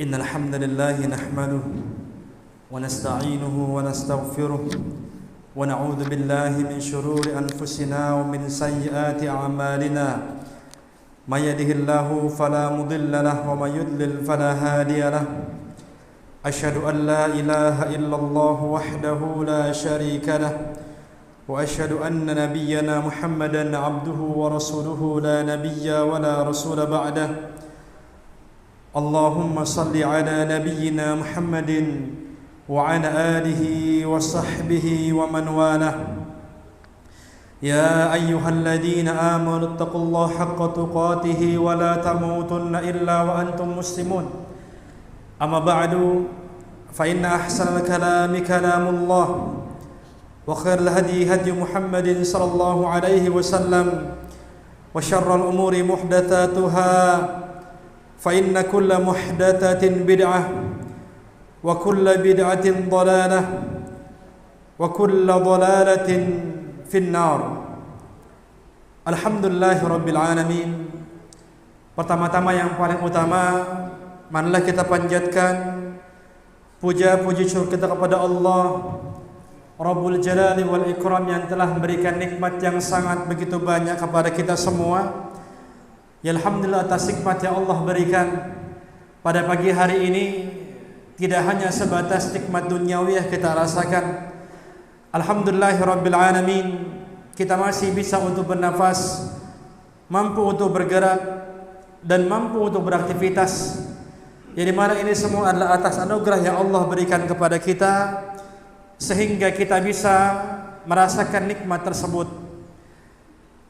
إن الحمد لله نحمده ونستعينه ونستغفره ونعوذ بالله من شرور أنفسنا ومن سيئات أعمالنا من يهده الله فلا مضل له ومن يضلل فلا هادي له أشهد أن لا إله إلا الله وحده لا شريك له وأشهد أن نبينا محمدا عبده ورسوله لا نبي ولا رسول بعده اللهم صل على نبينا محمد وعلى آله وصحبه ومن والاه يا أيها الذين آمنوا اتقوا الله حق تقاته ولا تموتن إلا وأنتم مسلمون أما بعد فإن أحسن الكلام كلام الله وخير الهدي هدي محمد صلى الله عليه وسلم وشر الأمور محدثاتها فإن كل محدثة بدعة وكل بدعة ضلالة وكل ضلالة في النار. Alhamdulillah Rabbil Alamin. Pertama-tama yang paling utama, marilah kita panjatkan puja-puji syukur kita kepada Allah Rabbul Jalali wal Ikram yang telah memberikan nikmat yang sangat begitu banyak kepada kita semua. Ya alhamdulillah atas nikmat yang Allah berikan pada pagi hari ini, tidak hanya sebatas nikmat duniawi yang kita rasakan. Alhamdulillah Rabbil Alamin, kita masih bisa untuk bernafas, mampu untuk bergerak dan mampu untuk beraktivitas. Yang dimana ini semua adalah atas anugerah yang Allah berikan kepada kita, sehingga kita bisa merasakan nikmat tersebut.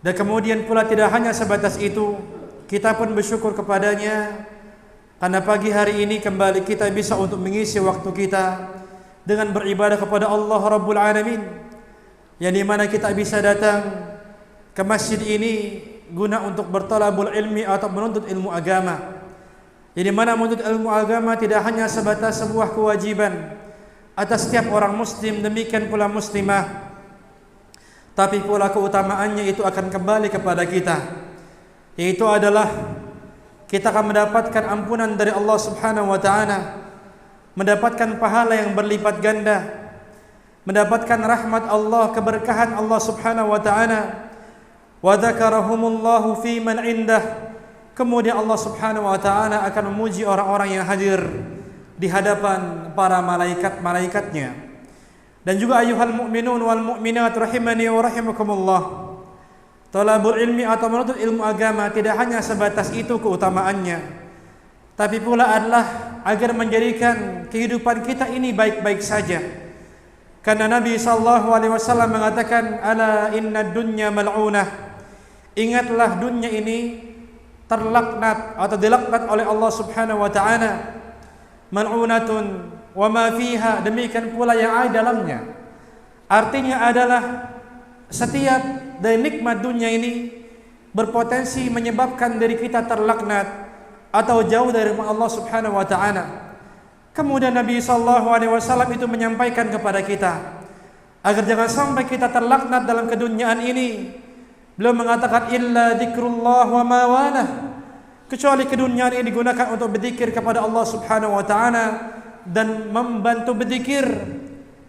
Dan kemudian pula tidak hanya sebatas itu, kita pun bersyukur kepadanya karena pagi hari ini kembali kita bisa untuk mengisi waktu kita dengan beribadah kepada Allah Rabbul Alamin, yang dimana kita bisa datang ke masjid ini guna untuk bertalabul ilmi atau menuntut ilmu agama. Yang dimana menuntut ilmu agama tidak hanya sebatas sebuah kewajiban atas setiap orang muslim, demikian pula muslimah, tapi pula keutamaannya itu akan kembali kepada kita, yaitu adalah kita akan mendapatkan ampunan dari Allah Subhanahu wa taala, mendapatkan pahala yang berlipat ganda, mendapatkan rahmat Allah, keberkahan Allah Subhanahu wa taala. Wa dzakarahumullahu fi man indah. Kemudian Allah Subhanahu wa taala akan memuji orang-orang yang hadir di hadapan para malaikat-malaikatnya. Dan juga ayyuhal mu'minun wal mu'minat rahimani wa rahimakumullah, talabul ilmi atau menuntut ilmu agama tidak hanya sebatas itu keutamaannya, tapi pula adalah agar menjadikan kehidupan kita ini baik-baik saja. Karena Nabi sallallahu alaihi wasallam mengatakan, ala inna dunya mal'unah. Ingatlah dunia ini terlaknat atau dilaknat oleh Allah Subhanahu wa taala. Mal'unatun wa ma fiha, demikian pula yang ada dalamnya. Artinya adalah setiap dari nikmat dunia ini berpotensi menyebabkan diri kita terlaknat atau jauh dari Allah Subhanahu wa taala. Kemudian Nabi sallallahu alaihi wasallam itu menyampaikan kepada kita agar jangan sampai kita terlaknat dalam keduniaan ini. Beliau mengatakan illa dzikrullah wa ma walah, kecuali keduniaan ini digunakan untuk berzikir kepada Allah Subhanahu wa taala dan membantu berzikir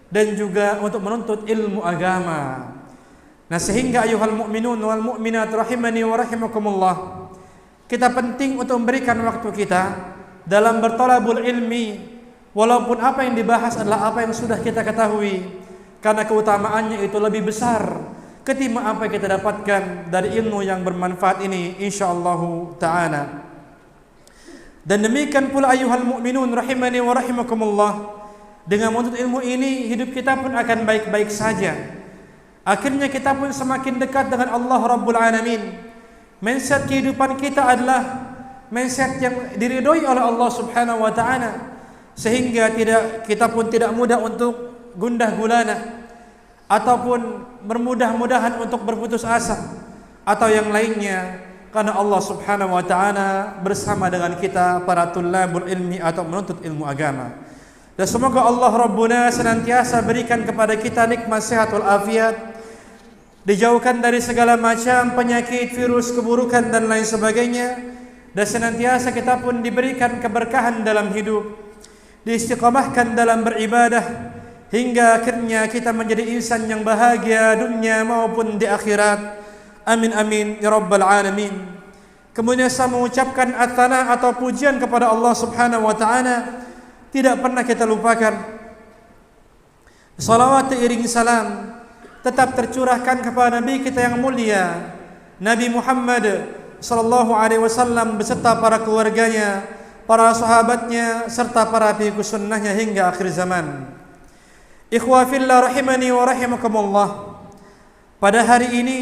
dan juga untuk menuntut ilmu agama. Nah, sehingga ayuhal mu'minun wal mu'minat rahimani wa rahimakumullah, kita penting untuk memberikan waktu kita dalam bertalabul ilmi, walaupun apa yang dibahas adalah apa yang sudah kita ketahui, karena keutamaannya itu lebih besar ketimbang apa yang kita dapatkan dari ilmu yang bermanfaat ini insyaallah ta'ala. Dan demikian pula ayuhal mu'minun rahimani wa rahimakumullah, dengan menuntut ilmu ini hidup kita pun akan baik-baik saja. Akhirnya kita pun semakin dekat dengan Allah Rabbul Alamin. Mindset kehidupan kita adalah mindset yang diridhoi oleh Allah Subhanahu wa taala, sehingga kita pun tidak mudah untuk gundah gulana ataupun bermudah-mudahan untuk berputus asa atau yang lainnya, karena Allah Subhanahu wa taala bersama dengan kita para tulabul ilmi atau menuntut ilmu agama. Dan semoga Allah Rabbuna senantiasa berikan kepada kita nikmat sehat wal afiat, dijauhkan dari segala macam penyakit, virus, keburukan dan lain sebagainya, dan senantiasa kita pun diberikan keberkahan dalam hidup, diistiqamahkan dalam beribadah, hingga akhirnya kita menjadi insan yang bahagia dunia maupun di akhirat. Amin amin ya rabbal alamin. Kemudian saya mengucapkan at-thana atau pujian kepada Allah Subhanahu wa taala, tidak pernah kita lupakan. Salawat iring salam tetap tercurahkan kepada Nabi kita yang mulia, Nabi Muhammad sallallahu alaihi wasallam beserta para keluarganya, para sahabatnya serta para pengikut sunnahnya hingga akhir zaman. Ikhwa fillah rahimani wa rahimakumullah. Pada hari ini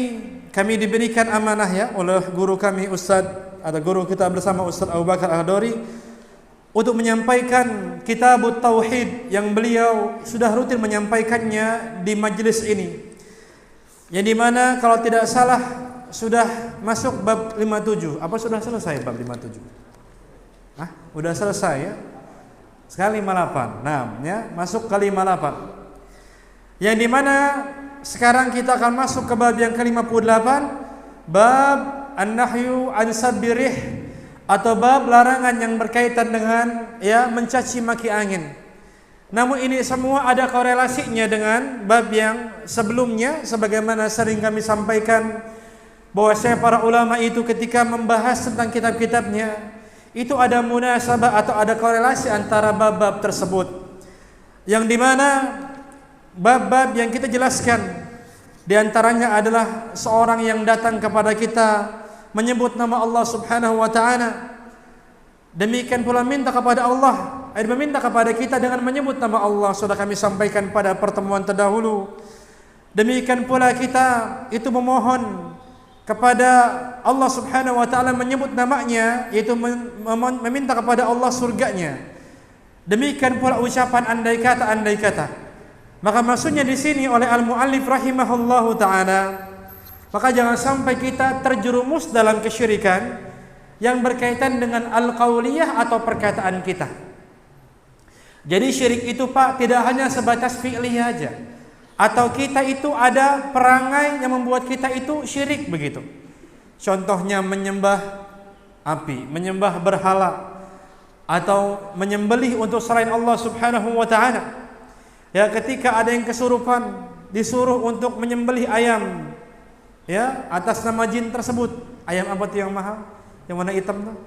kami diberikan amanah ya oleh guru kami Ustaz, ada guru kita bersama Ustaz Abu Bakar Al-Dori, untuk menyampaikan kitab Tauhid yang beliau sudah rutin menyampaikannya di majelis ini. Yang dimana kalau tidak salah sudah masuk bab 57. Apa sudah selesai bab 57? Udah selesai ya? Sekali 58. Nah, ya, masuk ke 58. Yang dimana sekarang kita akan masuk ke bab yang ke-58, bab an-nahyu an sabbirih, atau bab larangan yang berkaitan dengan ya mencaci maki angin. Namun ini semua ada korelasinya dengan bab yang sebelumnya, sebagaimana sering kami sampaikan bahwasanya para ulama itu ketika membahas tentang kitab-kitabnya itu ada munasabah atau ada korelasi antara bab-bab tersebut, yang dimana bab-bab yang kita jelaskan diantaranya adalah seorang yang datang kepada kita menyebut nama Allah Subhanahu wa taala. Demikian pula minta kepada Allah, meminta kepada kita dengan menyebut nama Allah, sudah kami sampaikan pada pertemuan terdahulu. Demikian pula kita itu memohon kepada Allah Subhanahu wa taala menyebut namanya, yaitu meminta kepada Allah surganya. Demikian pula ucapan andai kata. Maka maksudnya di sini oleh al-muallif rahimahullahu taala, maka jangan sampai kita terjerumus dalam kesyirikan yang berkaitan dengan al-qauliyah atau perkataan kita. Jadi syirik itu Pak tidak hanya sebatas fi'liyah aja, atau kita itu ada perangai yang membuat kita itu syirik begitu. Contohnya menyembah api, menyembah berhala, atau menyembelih untuk selain Allah Subhanahu wa taala. Ya, ketika ada yang kesurupan disuruh untuk menyembelih ayam, ya, atas nama jin tersebut. Ayam apa tuh yang mahal? Yang warna hitam tuh?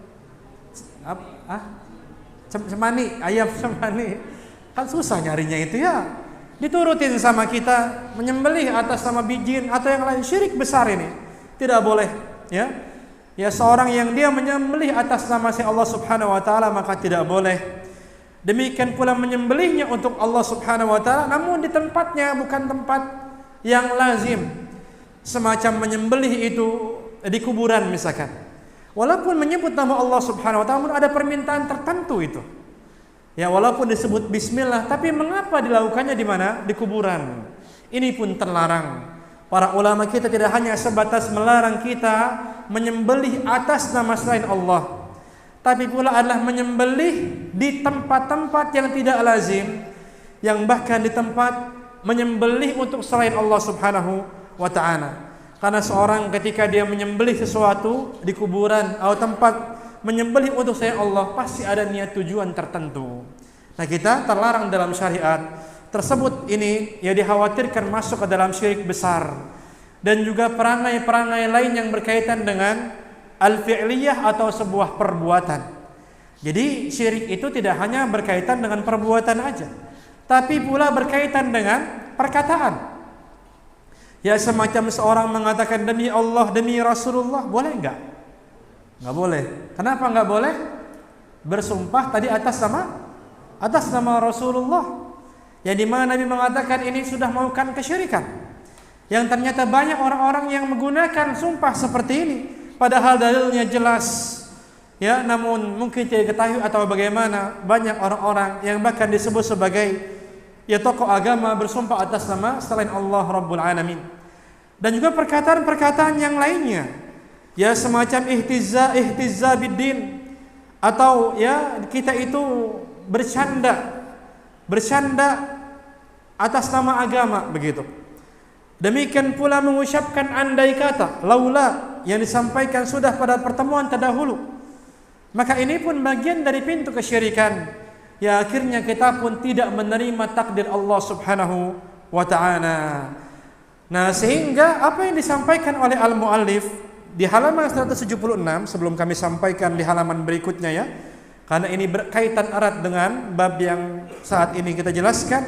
Cemani, ayam cemani. Kan susah nyarinya itu ya. Diturutin sama kita menyembelih atas nama jin atau yang lain, syirik besar ini. Tidak boleh, ya. Ya, seorang yang dia menyembelih atas nama si Allah Subhanahu wa taala maka tidak boleh. Demikian pula menyembelihnya untuk Allah Subhanahu wa taala namun di tempatnya, bukan tempat yang lazim. Semacam menyembelih itu di kuburan misalkan. Walaupun menyebut nama Allah Subhanahu wa taala ada permintaan tertentu itu. Ya, walaupun disebut bismillah, tapi mengapa dilakukannya di mana? Di kuburan. Ini pun terlarang. Para ulama kita tidak hanya sebatas melarang kita menyembelih atas nama selain Allah, tapi pula adalah menyembelih di tempat-tempat yang tidak lazim, yang bahkan di tempat menyembelih untuk selain Allah Subhanahu wa ta'ala. Karena seorang ketika dia menyembelih sesuatu di kuburan atau tempat menyembelih untuk selain Allah, pasti ada niat tujuan tertentu. Nah, kita terlarang dalam syariat tersebut ini ya, dikhawatirkan masuk ke dalam syirik besar. Dan juga perangai-perangai lain yang berkaitan dengan al-fi'liyah atau sebuah perbuatan. Jadi syirik itu tidak hanya berkaitan dengan perbuatan aja, tapi pula berkaitan dengan perkataan. Ya, semacam seorang mengatakan demi Allah, demi Rasulullah, boleh enggak? Enggak boleh. Kenapa enggak boleh? Bersumpah tadi atas nama Rasulullah. Yang dimana Nabi mengatakan ini sudah melakukan kesyirikan. Yang ternyata banyak orang-orang yang menggunakan sumpah seperti ini, padahal dalilnya jelas. Ya, namun mungkin tidak diketahui atau bagaimana, banyak orang-orang yang bahkan disebut sebagai ya tokoh agama bersumpah atas nama selain Allah Rabbul Alamin. Dan juga perkataan-perkataan yang lainnya, ya semacam ihtiza biddin, atau ya kita itu bercanda atas nama agama begitu. Demikian pula mengucapkan andai kata, laula, yang disampaikan sudah pada pertemuan terdahulu. Maka ini pun bagian dari pintu kesyirikan. Ya akhirnya kita pun tidak menerima takdir Allah Subhanahu wa ta'ala. Nah, sehingga apa yang disampaikan oleh al-muallif di halaman 176 sebelum kami sampaikan di halaman berikutnya ya. Karena ini berkaitan erat dengan bab yang saat ini kita jelaskan.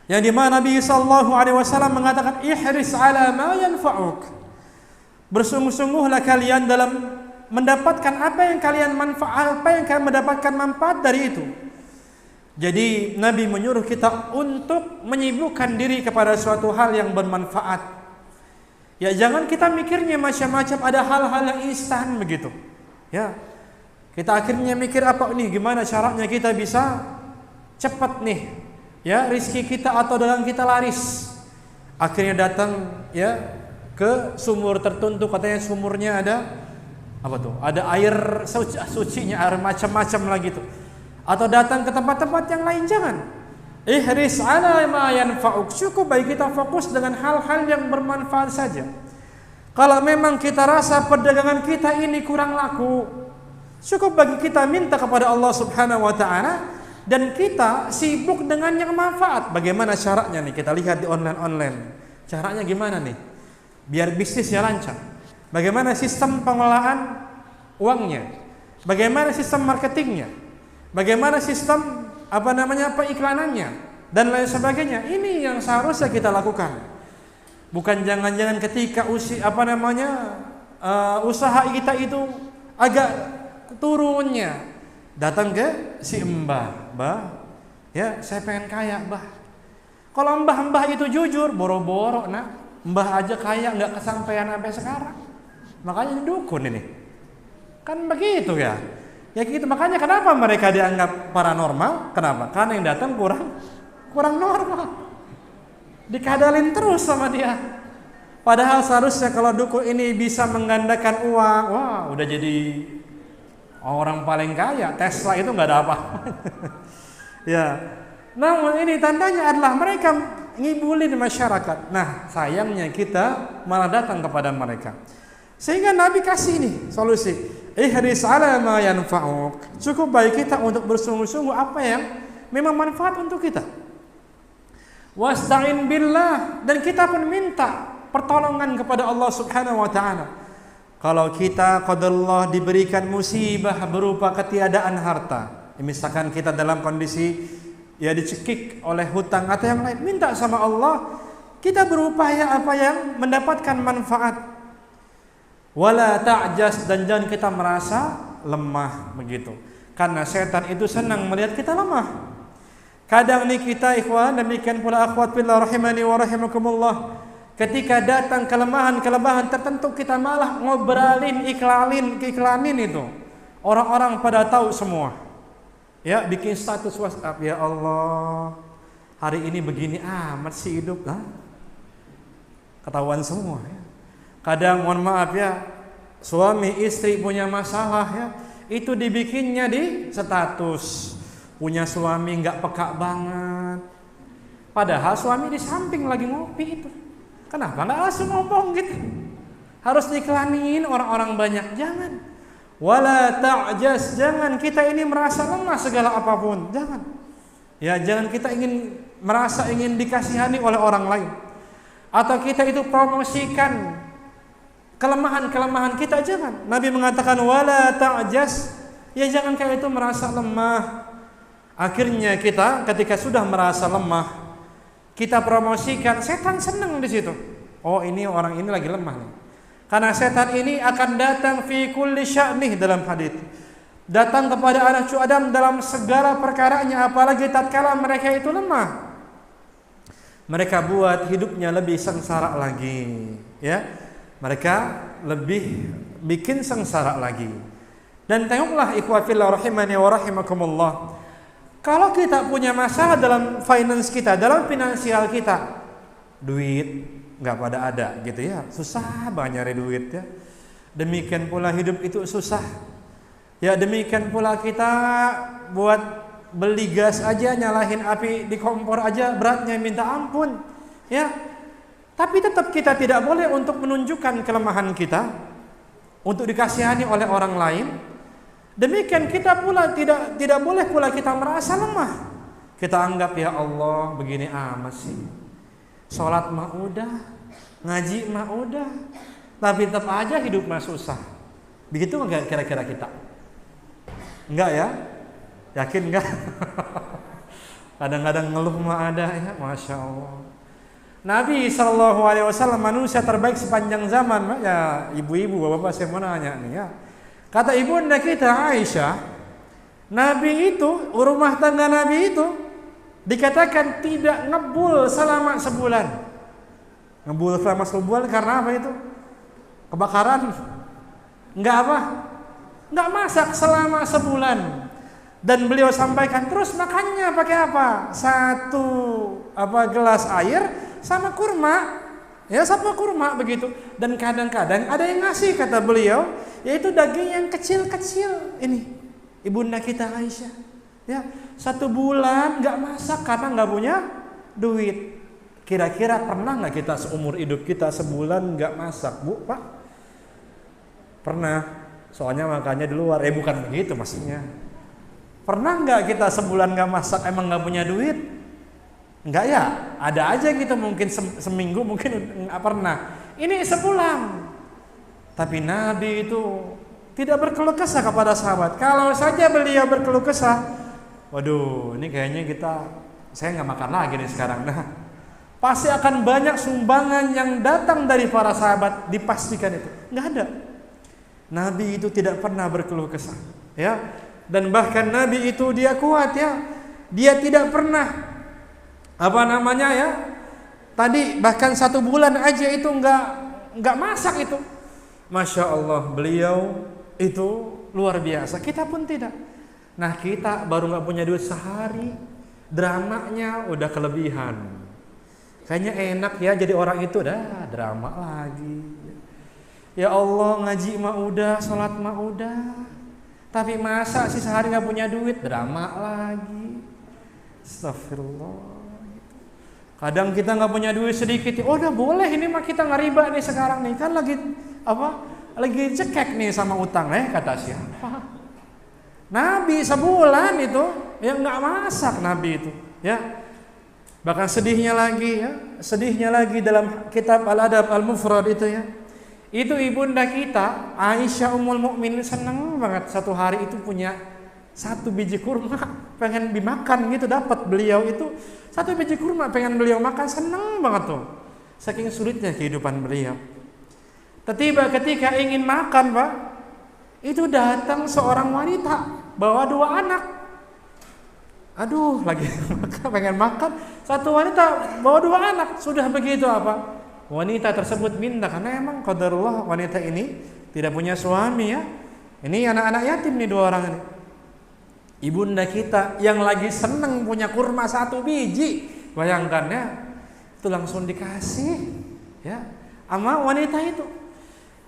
Yang di mana Nabi sallallahu alaihi wasallam mengatakan ihris ala ma yanfa'uk. Bersungguh-sungguhlah kalian dalam mendapatkan apa yang kalian mendapatkan manfaat dari itu. Jadi Nabi menyuruh kita untuk menyibukkan diri kepada suatu hal yang bermanfaat. Ya jangan kita mikirnya macam-macam, ada hal-hal yang instan begitu. Ya. Kita akhirnya mikir apa nih, gimana caranya kita bisa cepat nih. Ya, rezeki kita atau dagang kita laris. Akhirnya datang ya ke sumur tertentu, katanya sumurnya ada apa tuh? Ada air sucinya, air macam-macam lagi tuh. Atau datang ke tempat-tempat yang lain, jangan. Ihris ala ma yanfa'uk. Cukup bagi kita fokus dengan hal-hal yang bermanfaat saja. Kalau memang kita rasa perdagangan kita ini kurang laku, cukup bagi kita minta kepada Allah Subhanahu wa ta'ala dan kita sibuk dengan yang manfaat. Bagaimana caranya nih? Kita lihat di online. Caranya gimana nih? Biar bisnisnya lancar. Bagaimana sistem pengelolaan uangnya? Bagaimana sistem marketingnya? Bagaimana sistem periklanannya dan lain sebagainya? Ini yang seharusnya kita lakukan. Bukan jangan-jangan ketika usaha kita itu agak turunnya, datang ke si mbah, ya saya pengen kaya, mbah. Kalau mbah itu jujur, boro-boro nak, mbah aja kaya nggak kesampaian sampai sekarang. Makanya dukun ini. Kan begitu ya. Ya gitu, makanya kenapa mereka dianggap paranormal? Kenapa? Karena yang datang kurang normal. Dikadalin terus sama dia. Padahal seharusnya kalau dukun ini bisa menggandakan uang, wah udah jadi orang paling kaya. Tesla itu nggak ada apa. Ya. Namun ini tandanya adalah mereka ngibulin masyarakat. Nah, sayangnya kita malah datang kepada mereka. Sehingga Nabi kasih nih solusi. Ihris ala ma yanfa'uk. Cukup bagi kita untuk bersungguh-sungguh apa yang memang manfaat untuk kita. Wasta'in billah, dan kita pun minta pertolongan kepada Allah Subhanahu wa ta'ala. Kalau kita qadarullah diberikan musibah berupa ketiadaan harta, misalkan kita dalam kondisi ya dicekik oleh hutang atau yang lain, minta sama Allah, kita berupaya apa yang mendapatkan manfaat. Wala ta'jas, dan jangan kita merasa lemah begitu. Karena setan itu senang melihat kita lemah. Kadang nih kita ikhwan, demikian pula akhwat fillah rahimani wa rahimakumullah, ketika datang kelemahan tertentu kita malah ngobrolin, iklanin itu. Orang-orang pada tahu semua. Ya, bikin status WhatsApp, ya Allah, hari ini begini amat sih hidup, ketahuan semua ya. Kadang mohon maaf ya, suami istri punya masalah ya, itu dibikinnya di status. Punya suami nggak peka banget, padahal suami di samping lagi ngopi itu. Kenapa nggak langsung ngomong gitu? Harus diiklanin orang-orang banyak. Jangan. Wala ta'jas, jangan kita ini merasa lemah segala apapun. Jangan. Ya, jangan kita ingin dikasihani oleh orang lain. Atau kita itu promosikan kelemahan-kelemahan kita, jangan. Nabi mengatakan wala ta'jas, ya jangan kayak itu merasa lemah. Akhirnya kita ketika sudah merasa lemah, kita promosikan, setan senang di situ. Oh, ini orang ini lagi lemah nih. Karena setan ini akan datang fi kulli sya'nih dalam hadits. Datang kepada anak cucu Adam dalam segala perkaranya, apalagi tatkala mereka itu lemah. Mereka buat hidupnya lebih sengsara lagi, ya. Mereka lebih bikin sengsara lagi. Dan tengoklah ikhwah fillah rahimani wa rahimakumullah. Kalau kita punya masalah dalam finance kita, dalam finansial kita, duit nggak pada ada gitu ya, susah banget nyari duit ya. Demikian pula hidup itu susah. Ya demikian pula kita buat beli gas aja, nyalahin api di kompor aja beratnya minta ampun. Ya. Tapi tetap kita tidak boleh untuk menunjukkan kelemahan kita untuk dikasihani oleh orang lain. Demikian kita pula tidak boleh pula kita merasa lemah. Kita anggap ya Allah begini amat sih. Sholat mah udah, ngaji mah udah, tapi tetap aja hidup mah susah. Begitu enggak kira-kira kita? Enggak ya? Yakin enggak? Kadang-kadang ngeluh mah ada ya, Masya Allah. Nabi SAW manusia terbaik sepanjang zaman. Ya ibu-ibu, bapak-bapak saya mau nanya nih ya. Kata ibunda kita Aisyah, Nabi itu, rumah tangga Nabi itu dikatakan tidak ngebul selama sebulan. Ngebul selama sebulan karena apa itu? Kebakaran? Enggak apa? Enggak masak selama sebulan. Dan beliau sampaikan terus makannya pakai apa? Satu gelas air sama kurma. Ya sama kurma begitu. Dan kadang-kadang ada yang ngasih kata beliau, yaitu daging yang kecil-kecil. Ini ibunda kita Aisyah. Ya, 1 bulan enggak masak karena enggak punya duit. Kira-kira pernah enggak kita seumur hidup kita sebulan enggak masak, Bu, Pak? Pernah. Soalnya makannya di luar. Bukan begitu maksudnya. Pernah nggak kita sebulan nggak masak emang nggak punya duit? Nggak ya? Ada aja gitu mungkin seminggu mungkin nggak pernah. Ini sebulan. Tapi Nabi itu tidak berkeluh kesah kepada sahabat. Kalau saja beliau berkeluh kesah, waduh ini kayaknya saya nggak makan lagi nih sekarang. Nah, pasti akan banyak sumbangan yang datang dari para sahabat, dipastikan itu. Nggak ada. Nabi itu tidak pernah berkeluh kesah. Ya. Dan bahkan Nabi itu dia kuat ya. Dia tidak pernah tadi bahkan 1 bulan aja itu enggak masak itu. Masya Allah, beliau itu luar biasa. Kita pun tidak. Nah kita baru enggak punya duit sehari, dramanya udah kelebihan. Kayaknya enak ya jadi orang itu, dah drama lagi. Ya Allah, ngaji mah udah, sholat mah udah, tapi masa sih sehari gak punya duit, drama lagi. Astagfirullah. Kadang kita gak punya duit sedikit, oh udah boleh ini mah kita gak riba nih sekarang nih, kan lagi cekek nih sama utang, kata siapa? Nabi sebulan itu yang gak masak Nabi itu, ya. Bahkan sedihnya lagi dalam kitab Al-Adab Al-Mufrad itu ya. Itu ibunda kita Aisyah Ummul Mukminin senang banget satu hari itu punya 1 biji kurma, pengen dimakan gitu, dapat beliau itu 1 biji kurma pengen beliau makan, senang banget tuh. Saking sulitnya kehidupan beliau. Tiba ketika ingin makan, Pak, itu datang seorang wanita bawa 2 anak. Aduh, lagi pengen makan, satu wanita bawa 2 anak. Sudah begitu apa? Wanita tersebut minta, karena emang qadarullah wanita ini tidak punya suami ya. Ini anak-anak yatim nih 2 orang ini. Ibunda kita yang lagi seneng punya kurma 1 biji, bayangkan ya, itu langsung dikasih ya sama wanita itu.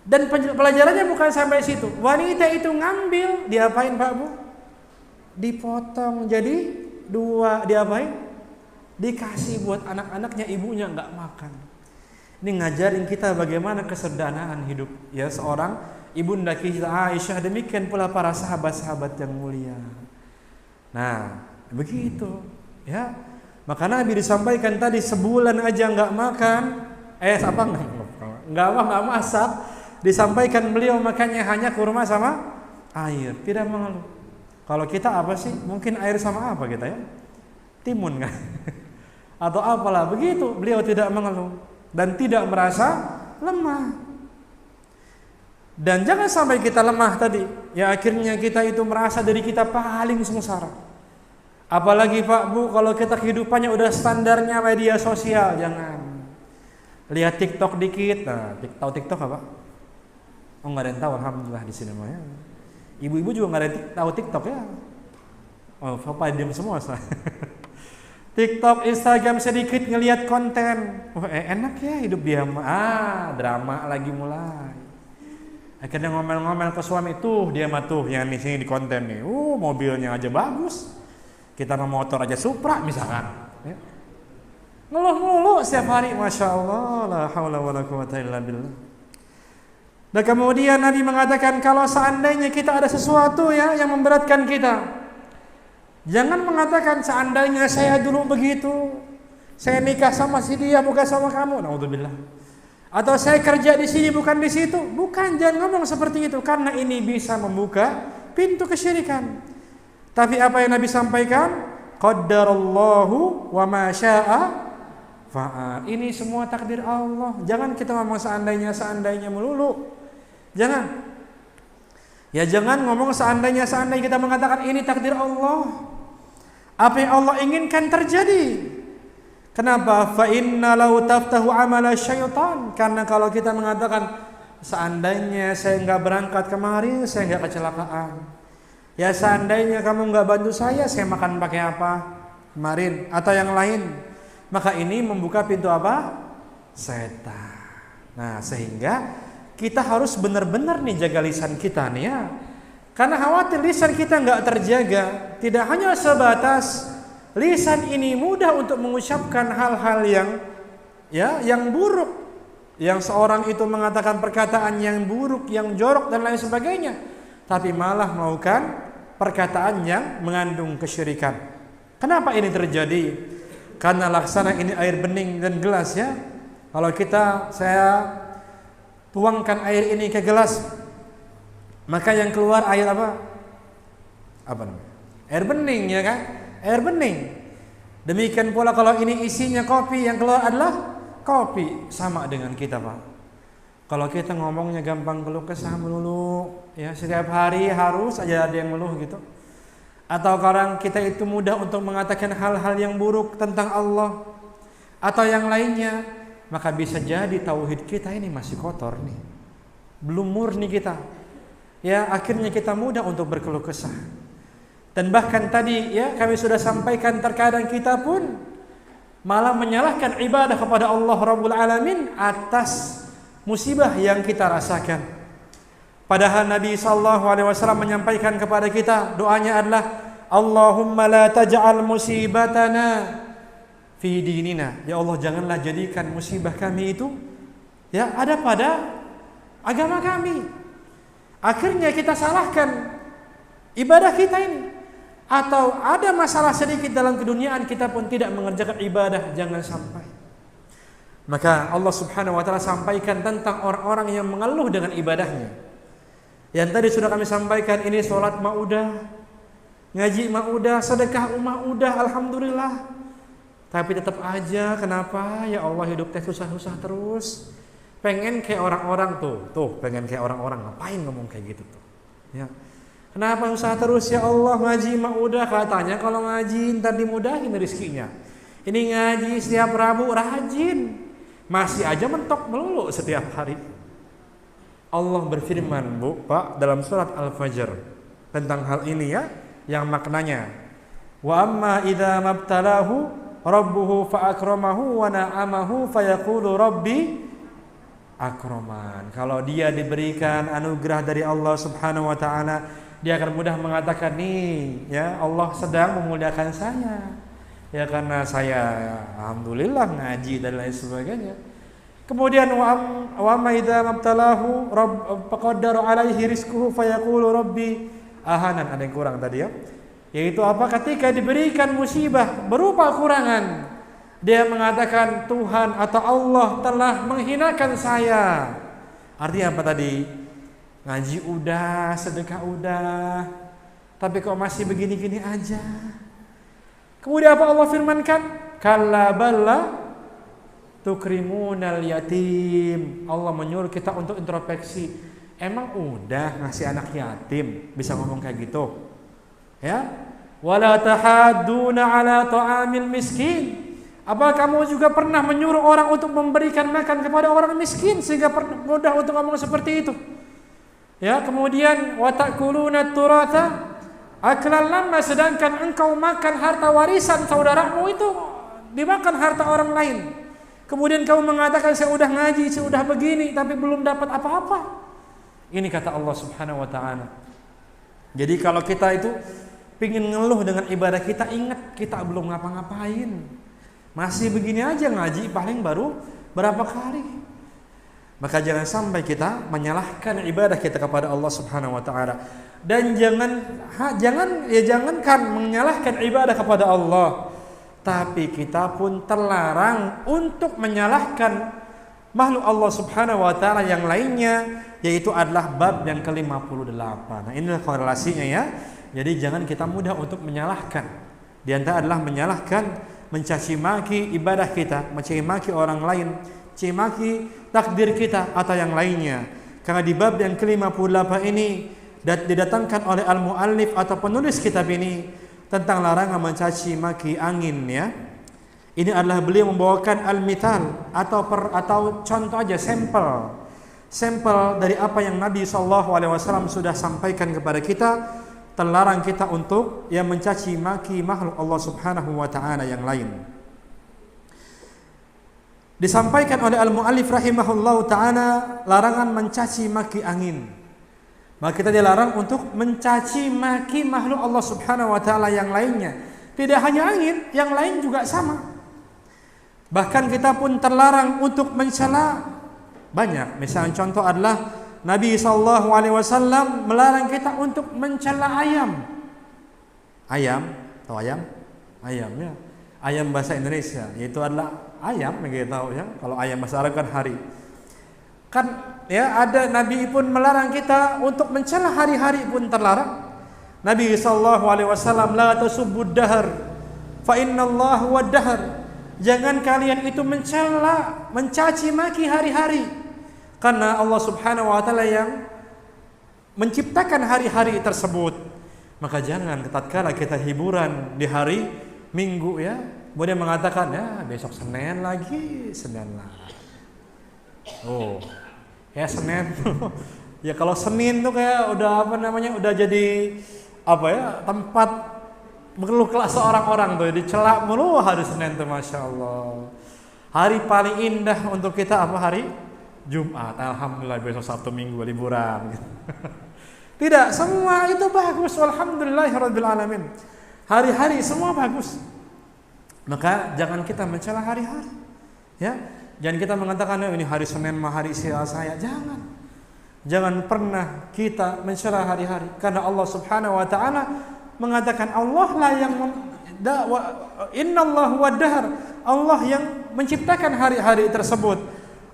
Dan pelajarannya bukan sampai situ. Wanita itu ngambil, diapain Pak Bu? Dipotong jadi 2, diapain? Dikasih buat anak-anaknya, ibunya nggak makan. Ini ngajarin kita bagaimana kesederhanaan hidup ya seorang ibunda kita Aisyah, demikian pula para sahabat-sahabat yang mulia. Nah, begitu ya. Maka Nabi disampaikan tadi sebulan aja nggak makan, nggak masak, disampaikan beliau makannya hanya kurma sama air, tidak mengeluh. Kalau kita apa sih? Mungkin air sama apa kita ya? Timun kan? Atau apalah begitu, beliau tidak mengeluh dan tidak merasa lemah. Dan jangan sampai kita lemah tadi, ya akhirnya kita itu merasa diri kita paling sengsara. Apalagi Pak Bu, kalau kita kehidupannya udah standarnya media sosial, jangan. Lihat TikTok dikit, nah tahu TikTok apa? Oh nggak ada yang tahu, alhamdulillah di sini mah ya. Ibu-ibu juga nggak ada tahu TikTok ya. Oh Bapak diam semua saya. TikTok, Instagram sedikit ngelihat konten, enak ya hidup dia, drama lagi mulai. Akhirnya ngomel-ngomel ke suami, tuh dia mah tuh yang di sini di konten nih, mobilnya aja bagus, kita mau motor aja Supra misalkan, ya. Ngeluh-ngeluh setiap hari, masya Allah, la haula wala quwwata illa billah. Dan kemudian Nabi mengatakan kalau seandainya kita ada sesuatu ya yang memberatkan kita, jangan mengatakan seandainya saya dulu begitu, saya nikah sama si dia bukan sama kamu, naudzubillah. Atau saya kerja di sini bukan di situ. Bukan, jangan ngomong seperti itu karena ini bisa membuka pintu kesyirikan. Tapi apa yang Nabi sampaikan? Qaddarallahu wa ma syaa fa'al. Ini semua takdir Allah. Jangan kita ngomong seandainya melulu. Jangan. Ya jangan ngomong seandainya kita mengatakan ini takdir Allah. Apa yang Allah inginkan terjadi. Kenapa? Fa inna law taftahu amala syaitan. Karena kalau kita mengatakan seandainya saya enggak berangkat kemarin, saya enggak kecelakaan. Ya seandainya kamu enggak bantu saya makan pakai apa kemarin atau yang lain. Maka ini membuka pintu apa? Setan. Nah, sehingga kita harus benar-benar nih jaga lisan kita nih ya. Karena khawatir lisan kita enggak terjaga. Tidak hanya sebatas lisan ini mudah untuk mengucapkan hal-hal yang buruk, yang seorang itu mengatakan perkataan yang buruk, yang jorok dan lain sebagainya, tapi malah melakukan perkataan yang mengandung kesyirikan. Kenapa ini terjadi? Karena laksana ini air bening dan gelas ya. Kalau saya tuangkan air ini ke gelas, maka yang keluar air apa? Apa namanya? Air bening ya kan? Air bening. Demikian pula kalau ini isinya kopi, yang keluar adalah kopi. Sama dengan kita, Pak. Kalau kita ngomongnya gampang keluh kesah melulu, ya setiap hari harus aja ada yang ngeluh gitu. Atau kadang kita itu mudah untuk mengatakan hal-hal yang buruk tentang Allah atau yang lainnya, maka bisa jadi tauhid kita ini masih kotor nih. Belum murni kita. Ya, akhirnya kita mudah untuk berkeluh kesah. Dan bahkan tadi ya kami sudah sampaikan terkadang kita pun malah menyalahkan ibadah kepada Allah Rabbul Alamin atas musibah yang kita rasakan. Padahal Nabi SAW menyampaikan kepada kita doanya adalah Allahumma la taj'al musibatana fi dinina. Ya Allah, janganlah jadikan musibah kami itu ya ada pada agama kami. Akhirnya kita salahkan ibadah kita ini. Atau ada masalah sedikit dalam keduniaan kita pun tidak mengerjakan ibadah, jangan sampai. Maka Allah Subhanahu wa taala sampaikan tentang orang-orang yang mengeluh dengan ibadahnya. Yang tadi sudah kami sampaikan, ini salat mah udah, ngaji mah udah, sedekah mah udah, alhamdulillah. Tapi tetap aja kenapa ya Allah hidup teh susah-susah terus. Pengen kayak orang-orang tuh pengen kayak orang-orang, ngapain ngomong kayak gitu tuh. Ya. Kenapa usaha terus ya Allah, ngaji mah udah, katanya kalau ngaji ntar dimudahin rezekinya. Ini ngaji setiap Rabu rajin, masih aja mentok melulu setiap hari. Allah berfirman, Bu, Pak, dalam surat Al-Fajr tentang hal ini ya, yang maknanya wa amma idza mabtalahu rabbuhu fa akramahu wa na'amahu fayaqulu rabbi akraman. Kalau dia diberikan anugerah dari Allah Subhanahu wa taala, dia akan mudah mengatakan nih ya Allah sedang memuliakan saya ya karena saya alhamdulillah ngaji dan lain sebagainya. Kemudian wa ma idza mabtalahu faqaddara alaihi rizquhu fayaqulu rabbi ahanan. Ada yang kurang tadi ya, yaitu apa? Ketika diberikan musibah berupa kurangan, dia mengatakan Tuhan atau Allah telah menghinakan saya. Artinya apa tadi? Ngaji udah, sedekah udah, tapi kok masih begini-gini aja. Kemudian apa Allah firmankan? Kalla balla tukrimunal yatim. Allah menyuruh kita untuk introspeksi. Emang udah ngasih anak yatim bisa ngomong kayak gitu? Ya? Wala tahadduna ala ta'amil miskin. Apa kamu juga pernah menyuruh orang untuk memberikan makan kepada orang miskin sehingga mudah untuk ngomong seperti itu? Ya, kemudian wa ta'kuluna turatha aklan lamma, sedangkan engkau makan harta warisan saudaramu itu dimakan harta orang lain. Kemudian kamu mengatakan saya udah ngaji, saya udah begini tapi belum dapat apa-apa. Ini kata Allah Subhanahu wa taala. Jadi kalau kita itu pingin ngeluh dengan ibadah kita, ingat kita belum ngapa-ngapain. Masih begini aja ngaji paling baru berapa kali. Maka jangan sampai kita menyalahkan ibadah kita kepada Allah Subhanahu wa taala. Dan jangankan menyalahkan ibadah kepada Allah, tapi kita pun terlarang untuk menyalahkan makhluk Allah Subhanahu wa taala yang lainnya, yaitu adalah bab yang ke-58. Nah, inilah korelasinya ya. Jadi jangan kita mudah untuk menyalahkan. Di antara adalah menyalahkan, mencaci maki ibadah kita, mencaci maki orang lain, mencaci maki takdir kita atau yang lainnya. Karena di bab yang ke-58 ini didatangkan oleh al-muallif atau penulis kitab ini tentang larangan mencaci maki angin ya. Ini adalah beliau membawakan al-mithal atau contoh aja, sampel dari apa yang Nabi SAW sudah sampaikan kepada kita. Terlarang kita untuk mencaci maki makhluk Allah Subhanahu wa taala yang lain. Disampaikan oleh al-muallif rahimahullahu taala larangan mencaci maki angin. Maka kita dilarang untuk mencaci maki makhluk Allah Subhanahu wa taala yang lainnya. Tidak hanya angin, yang lain juga sama. Bahkan kita pun terlarang untuk mencela banyak. Misalnya contoh adalah Nabi SAW melarang kita untuk mencela ayam. Ayam, tahu ayam? Ayam ya. Ayam bahasa Indonesia, yaitu adalah ayam, begitu tahu ya. Kalau ayam bahasa Arab kan hari. Kan ya ada Nabi pun melarang kita untuk mencela hari-hari pun terlarang. Nabi SAW la tasubbud dahr fa innallaha wad dahr. Jangan kalian itu mencela, mencaci maki hari-hari. Karena Allah Subhanahu wa taala yang menciptakan hari-hari tersebut. Maka jangan tatkala kita hiburan di hari Minggu ya, kemudian mengatakan ya besok Senin lagi. Oh. Ya Senin. Ya kalau Senin tuh kayak udah udah jadi tempat mengeluh kelas orang-orang tuh, dicela mulu hari Senin tuh, Masya Allah. Hari paling indah untuk kita apa hari? Jumat. Alhamdulillah, besok Sabtu Minggu liburan. Tidak, semua itu bagus. Alhamdulillahirabbil alamin. Hari-hari semua bagus. Maka jangan kita mencela hari-hari. Ya, jangan kita mengatakan ini hari Senin mah hari sial saya. Jangan pernah kita mencela hari-hari, karena Allah Subhanahu wa taala mengatakan Allah lah yang innallahu wad-dahr. Allah yang menciptakan hari-hari tersebut.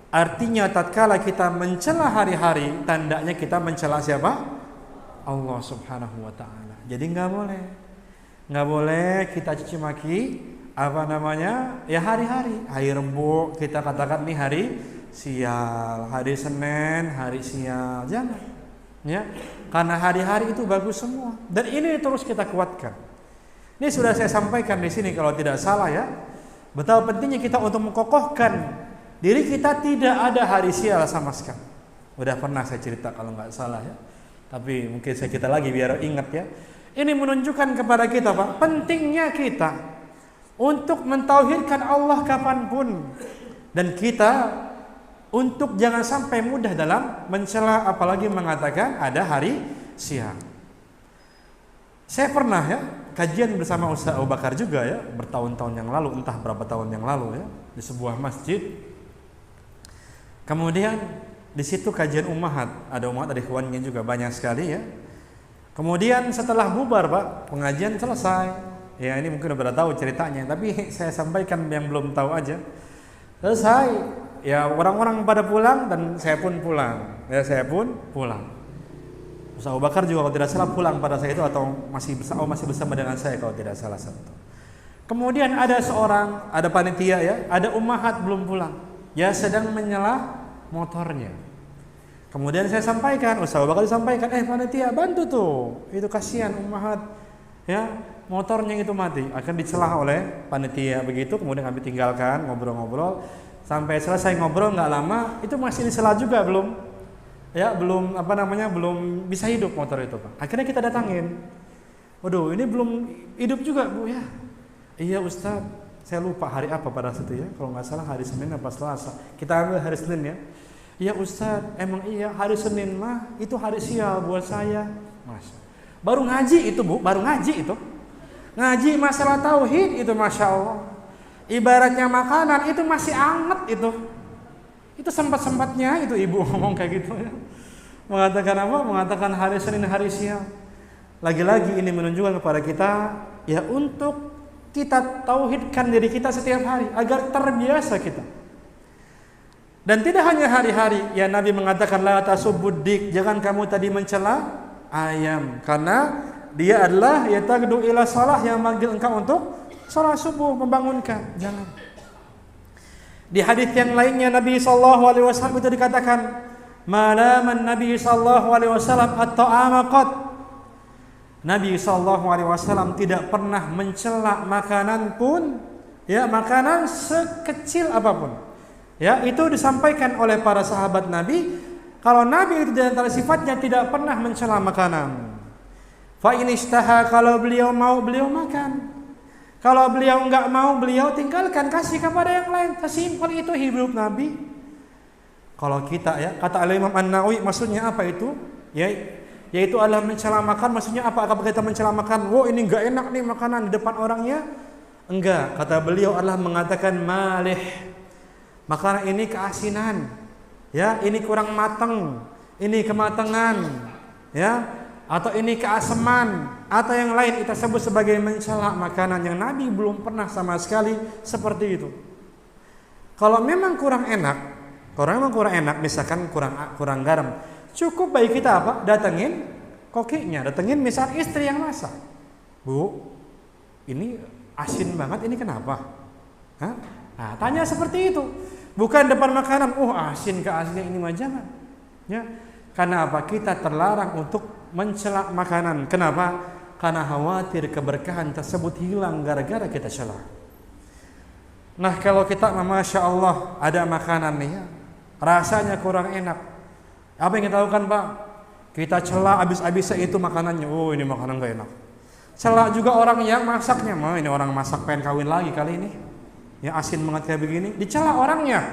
Artinya tatkala kita mencela hari-hari, tandanya kita mencela siapa? Allah Subhanahu wa taala. Jadi enggak boleh kita caci maki ya hari-hari. Hari Rebo kita katakan nih hari sial, hari Senin hari sial. Jangan. Ya. Karena hari-hari itu bagus semua. Dan ini terus kita kuatkan. Ini sudah saya sampaikan di sini kalau tidak salah ya. Betapa pentingnya kita untuk mengokohkan diri kita tidak ada hari sial sama sekali. Udah pernah saya cerita kalau nggak salah ya. Tapi mungkin saya cerita lagi biar ingat ya. Ini menunjukkan kepada kita Pak, pentingnya kita untuk mentauhidkan Allah kapanpun. Dan kita untuk jangan sampai mudah dalam mencela, apalagi mengatakan ada hari sial. Saya pernah ya kajian bersama Ustaz Abu Bakar juga ya, bertahun-tahun yang lalu, entah berapa tahun yang lalu ya, di sebuah masjid. Kemudian di situ kajian ummahat, ada ikhwannya juga banyak sekali ya. Kemudian setelah bubar Pak, pengajian selesai. Ya ini mungkin udah tahu ceritanya, tapi saya sampaikan yang belum tahu aja. Selesai, ya orang-orang pada pulang dan saya pun pulang. Ustaz Abu Bakar juga kalau tidak salah pulang pada saat itu atau masih bersama dengan saya kalau tidak salah satu. Kemudian ada panitia ya, ada ummahat belum pulang. Ya sedang menyela motornya. Kemudian saya sampaikan, Ustaz Abu Bakar disampaikan, panitia bantu tuh, itu kasihan ummahat, ya motornya itu mati, akan dicela oleh panitia begitu. Kemudian kami tinggalkan ngobrol-ngobrol sampai selesai ngobrol nggak lama, itu masih dicela juga belum bisa hidup motor itu Pak. Akhirnya kita datangin, waduh ini belum hidup juga Bu ya. Iya Ustaz, saya lupa hari apa pada saat itu ya, kalau nggak salah hari Senin apa Selasa. Kita ambil hari Senin ya. Iya Ustaz, emang iya hari Senin mah itu hari sial buat saya. Masya. Baru ngaji itu Bu, ngaji masalah tauhid itu Masya Allah. Ibaratnya makanan itu masih anget itu. Itu sempat-sempatnya itu ibu ngomong kayak gitu ya. Mengatakan apa? Mengatakan hari Senin hari siang. Lagi-lagi ini menunjukkan kepada kita ya untuk kita tauhidkan diri kita setiap hari agar terbiasa kita. Dan tidak hanya hari-hari, ya Nabi mengatakan la tasubbudik, jangan kamu tadi mencela ayam karena dia adalah yatagdu ila shalah, yang manggil engkau untuk salat subuh, membangunkan. Jangan. Di hadis yang lainnya Nabi sallallahu alaihi wasallam itu dikatakan malaman Nabi sallallahu alaihi wasallam at-ta'ama qat. Nabi sallallahu alaihi wasallam tidak pernah mencela makanan pun, ya makanan sekecil apapun. Ya, itu disampaikan oleh para sahabat Nabi. Kalau Nabi itu di antara sifatnya tidak pernah mencela makanan. Fa in istaha, kalau beliau mau beliau makan. Kalau beliau enggak mau beliau tinggalkan, kasih kepada yang lain. Sesimpel itu hidup Nabi. Kalau kita ya, kata Imam An-Nawawi, maksudnya apa itu? Ya, yaitu adalah mencela makan. Maksudnya apa? Apakah kita mencela makan? Wow, ini enggak enak nih makanan di depan orangnya? Enggak, kata beliau adalah mengatakan malih. Makanan ini keasinan, ya ini kurang matang, ini kematangan, ya atau ini keasaman, atau yang lain kita sebut sebagai mencela makanan yang Nabi belum pernah sama sekali seperti itu. Kalau memang kurang enak, misalkan kurang garam, cukup bagi kita apa? Datengin kokinya, datengin misal istri yang masak. Bu, ini asin banget, ini kenapa? Hah? Nah, tanya seperti itu. Bukan depan makanan, asin ke asinnya ini mah jangan. Ya. Karena apa? Kita terlarang untuk mencela makanan. Kenapa? Karena khawatir keberkahan tersebut hilang gara-gara kita cela. Nah, kalau kita Masya Allah ada makanan nih ya, rasanya kurang enak. Apa yang kita lakukan, Pak? Kita cela habis-habisnya itu makanannya. Oh, ini makanan gak enak. Cela juga orang yang masaknya. Ini orang masak pengen kawin lagi kali ini. Ya asin banget kayak begini, dicela orangnya.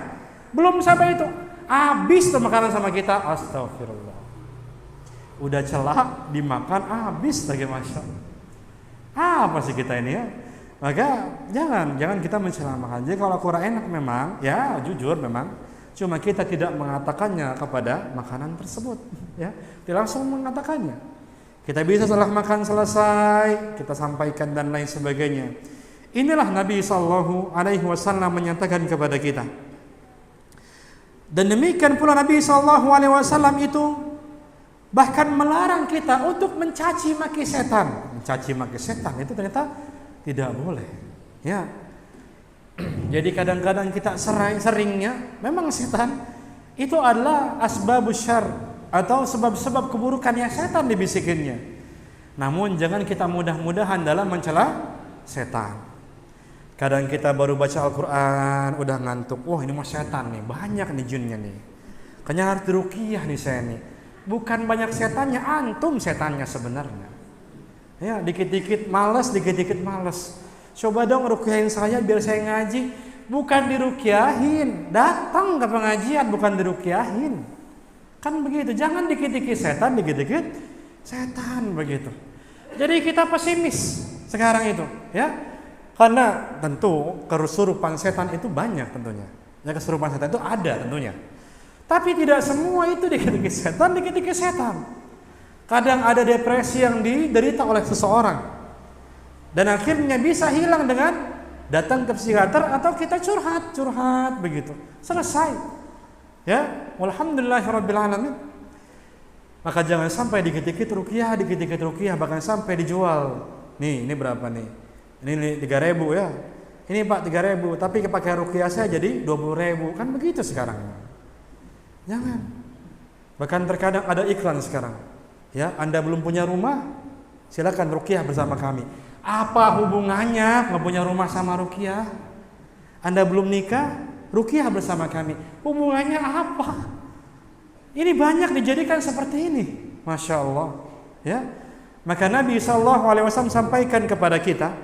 Belum sampai itu, habis tuh makanan sama kita. Astagfirullah. Udah cela, dimakan, habis lagi Masya. Apa sih kita ini ya? Maka jangan kita mencela makan. Jadi kalau kurang enak memang, ya jujur memang, cuma kita tidak mengatakannya kepada makanan tersebut, ya. Tidak langsung mengatakannya. Kita bisa setelah makan selesai, kita sampaikan dan lain sebagainya. Inilah Nabi sallallahu alaihi wasallam menyatakan kepada kita. Dan demikian pula Nabi sallallahu alaihi wasallam itu bahkan melarang kita untuk mencaci maki setan. Mencaci maki setan itu ternyata tidak boleh. Ya. Jadi kadang-kadang kita seringnya memang setan itu adalah asbabus syarr atau sebab-sebab keburukannya setan dibisikinnya. Namun jangan kita mudah-mudahan dalam mencela setan. Kadang kita baru baca Al-Quran udah ngantuk. Wah, ini mah setan nih, banyak nih jinnya nih. Kayaknya harus diruqyah nih saya nih. Bukan banyak setannya, antum setannya sebenarnya. Ya, dikit-dikit males. Coba dong ruqyahin saya biar saya ngaji. Bukan diruqyahin, datang ke pengajian bukan diruqyahin. Kan begitu, jangan dikit-dikit setan, dikit-dikit setan begitu. Jadi kita pesimis sekarang itu, ya. Karena tentu kesurupan setan itu banyak tentunya. Ya, kesurupan setan itu ada tentunya. Tapi tidak semua itu dikit-dikit setan. Kadang ada depresi yang diderita oleh seseorang. Dan akhirnya bisa hilang dengan datang ke psikiater atau kita curhat begitu. Selesai. Ya, alhamdulillahirabbil alamin. Maka jangan sampai dikit-dikit ruqyah, bahkan sampai dijual. Nih, ini berapa nih? Ini 3.000 ya. Ini Pak 3.000, tapi pakai ruqyah saya jadi 20.000. Kan begitu sekarang. Jangan. Bahkan terkadang ada iklan sekarang. Ya, Anda belum punya rumah, silakan ruqyah bersama kami. Apa hubungannya nggak punya rumah sama ruqyah? Anda belum nikah, ruqyah bersama kami. Hubungannya apa? Ini banyak dijadikan seperti ini. Masya Allah. Ya. Maka Nabi SAW sampaikan kepada kita,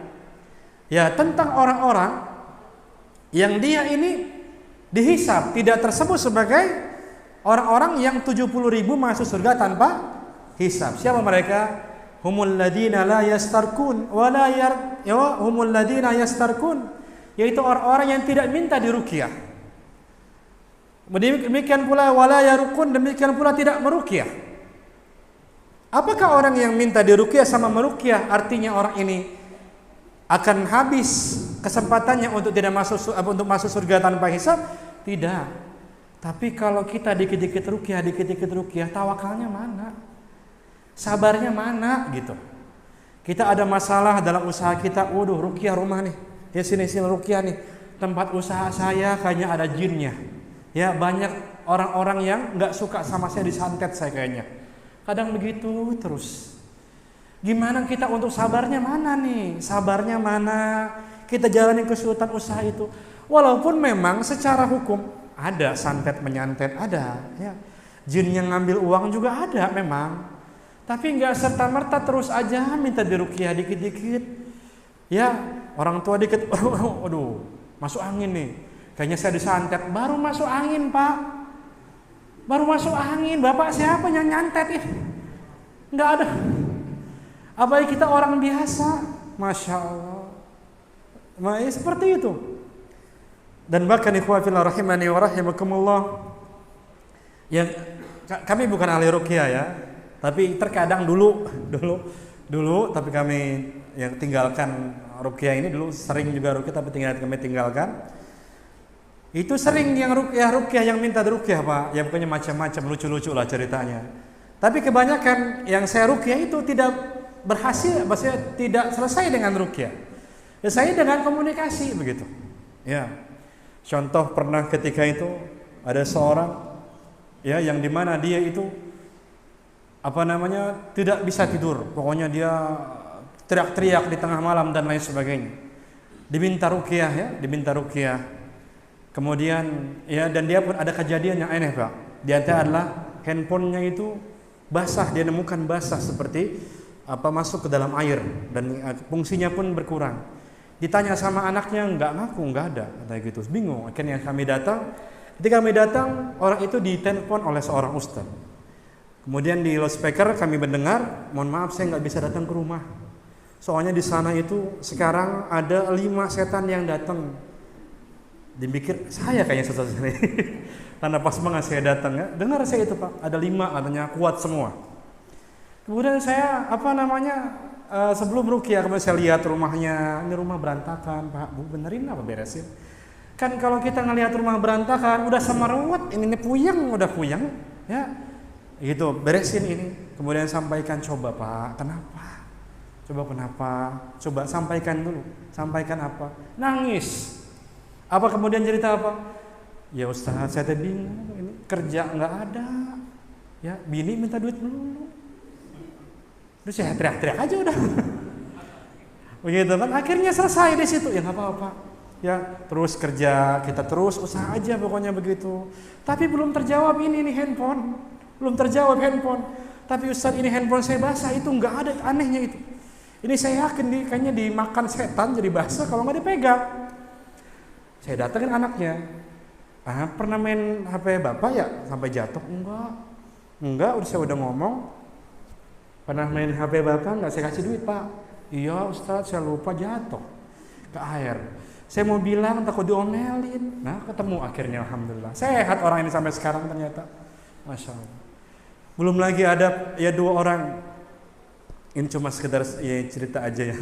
ya, tentang orang-orang yang dia ini dihisab, tidak tersebut sebagai orang-orang yang 70.000 masuk surga tanpa hisab. Siapa mereka? Humul ladina la yastarkun wa la humul ladina yastarkun, yaitu orang-orang yang tidak minta diruqyah. Demikian pula wala yarukun, demikian pula tidak meruqyah. Apakah orang yang minta diruqyah sama meruqyah artinya orang ini akan habis kesempatannya untuk tidak masuk surga tanpa hisab? Tidak. Tapi kalau kita dikit-dikit ruqyah, tawakalnya mana? Sabarnya mana gitu. Kita ada masalah dalam usaha kita, waduh ruqyah rumah nih. Ya sini ruqyah nih. Tempat usaha saya kayaknya ada jinnya. Ya banyak orang-orang yang enggak suka sama saya, disantet saya kayaknya. Kadang begitu terus. Gimana kita untuk sabarnya mana nih? Sabarnya mana? Kita jalani kesulitan usaha itu. Walaupun memang secara hukum ada santet menyantet, ada ya. Jin yang ngambil uang juga ada memang. Tapi enggak serta-merta terus aja minta diruqyah dikit-dikit. Ya, orang tua dikit, aduh, masuk angin nih. Kayaknya saya disantet, baru masuk angin, Pak. Baru masuk angin, Bapak siapa yang nyantet itu? Enggak ada. Apalagi kita orang biasa, Masya Allah. Seperti itu. Dan bahkan ikhwah fillah rahimani wa rahimakumullah, yang kami bukan ahli ruqyah ya, tapi terkadang dulu tapi kami yang tinggalkan ruqyah ini dulu sering juga ruqyah tapi kami tinggalkan. Itu sering yang ruqyah yang minta diruqyah, Pak. Ya pokoknya macam-macam, lucu-lucu lah ceritanya. Tapi kebanyakan yang saya ruqyah itu tidak berhasil, maksudnya tidak selesai dengan ruqyah. Ya saya dengan komunikasi begitu. Ya. Contoh pernah ketika itu ada seorang ya yang dimana dia itu tidak bisa tidur. Pokoknya dia teriak-teriak di tengah malam dan lain sebagainya. Diminta ruqyah. Kemudian ya dan dia pun ada kejadian yang aneh, Pak. Di antara adalah handphonenya itu basah, dia nemukan basah seperti masuk ke dalam air dan fungsinya pun berkurang. Ditanya sama anaknya, enggak ada, kata gitu. Bingung. Akhirnya ketika kami datang, orang itu ditelepon oleh seorang ustaz. Kemudian di loudspeaker kami mendengar, mohon maaf saya enggak bisa datang ke rumah. Soalnya di sana itu sekarang ada 5 setan yang datang. Dipikir saya kayaknya setan ini. Karena pas banget saya datang ya, dengar saya itu, Pak, ada 5 katanya kuat semua. Kemudian saya sebelum ruqyah kemudian saya lihat rumahnya, ini rumah berantakan, Pak, Bu, benerin apa beresin? Kan kalau kita ngelihat rumah berantakan udah semerawut, ini puyeng, ya. Gitu, beresin ini. Kemudian sampaikan, coba Pak, kenapa? Coba sampaikan dulu. Sampaikan apa? Nangis. Apa kemudian cerita apa? Ya Ustaz, saya bingung, ini kerja enggak ada. Ya, bini minta duit dulu. Terus saya teriak-teriak aja udah. Begitu kan, akhirnya selesai di situ. Ya enggak apa-apa. Ya, terus kerja, kita terus usaha aja pokoknya begitu. Tapi belum terjawab ini handphone. Belum terjawab handphone. Tapi Ustaz, ini handphone saya basah, itu enggak ada, anehnya itu. Ini saya yakin kayaknya dimakan setan jadi basah kalau enggak dipegang. Saya datengin anaknya. Pernah main HP Bapak ya sampai jatuh? Enggak, saya udah ngomong. Pernah main HP Bapak enggak? Saya kasih duit, Pak. Iya Ustaz, saya lupa jatuh ke air. Saya mau bilang takut diomelin. Nah, ketemu akhirnya, alhamdulillah. Sehat orang ini sampai sekarang ternyata. Masya Allah. Belum lagi ada ya 2 orang. Ini cuma sekedar ya, cerita aja ya.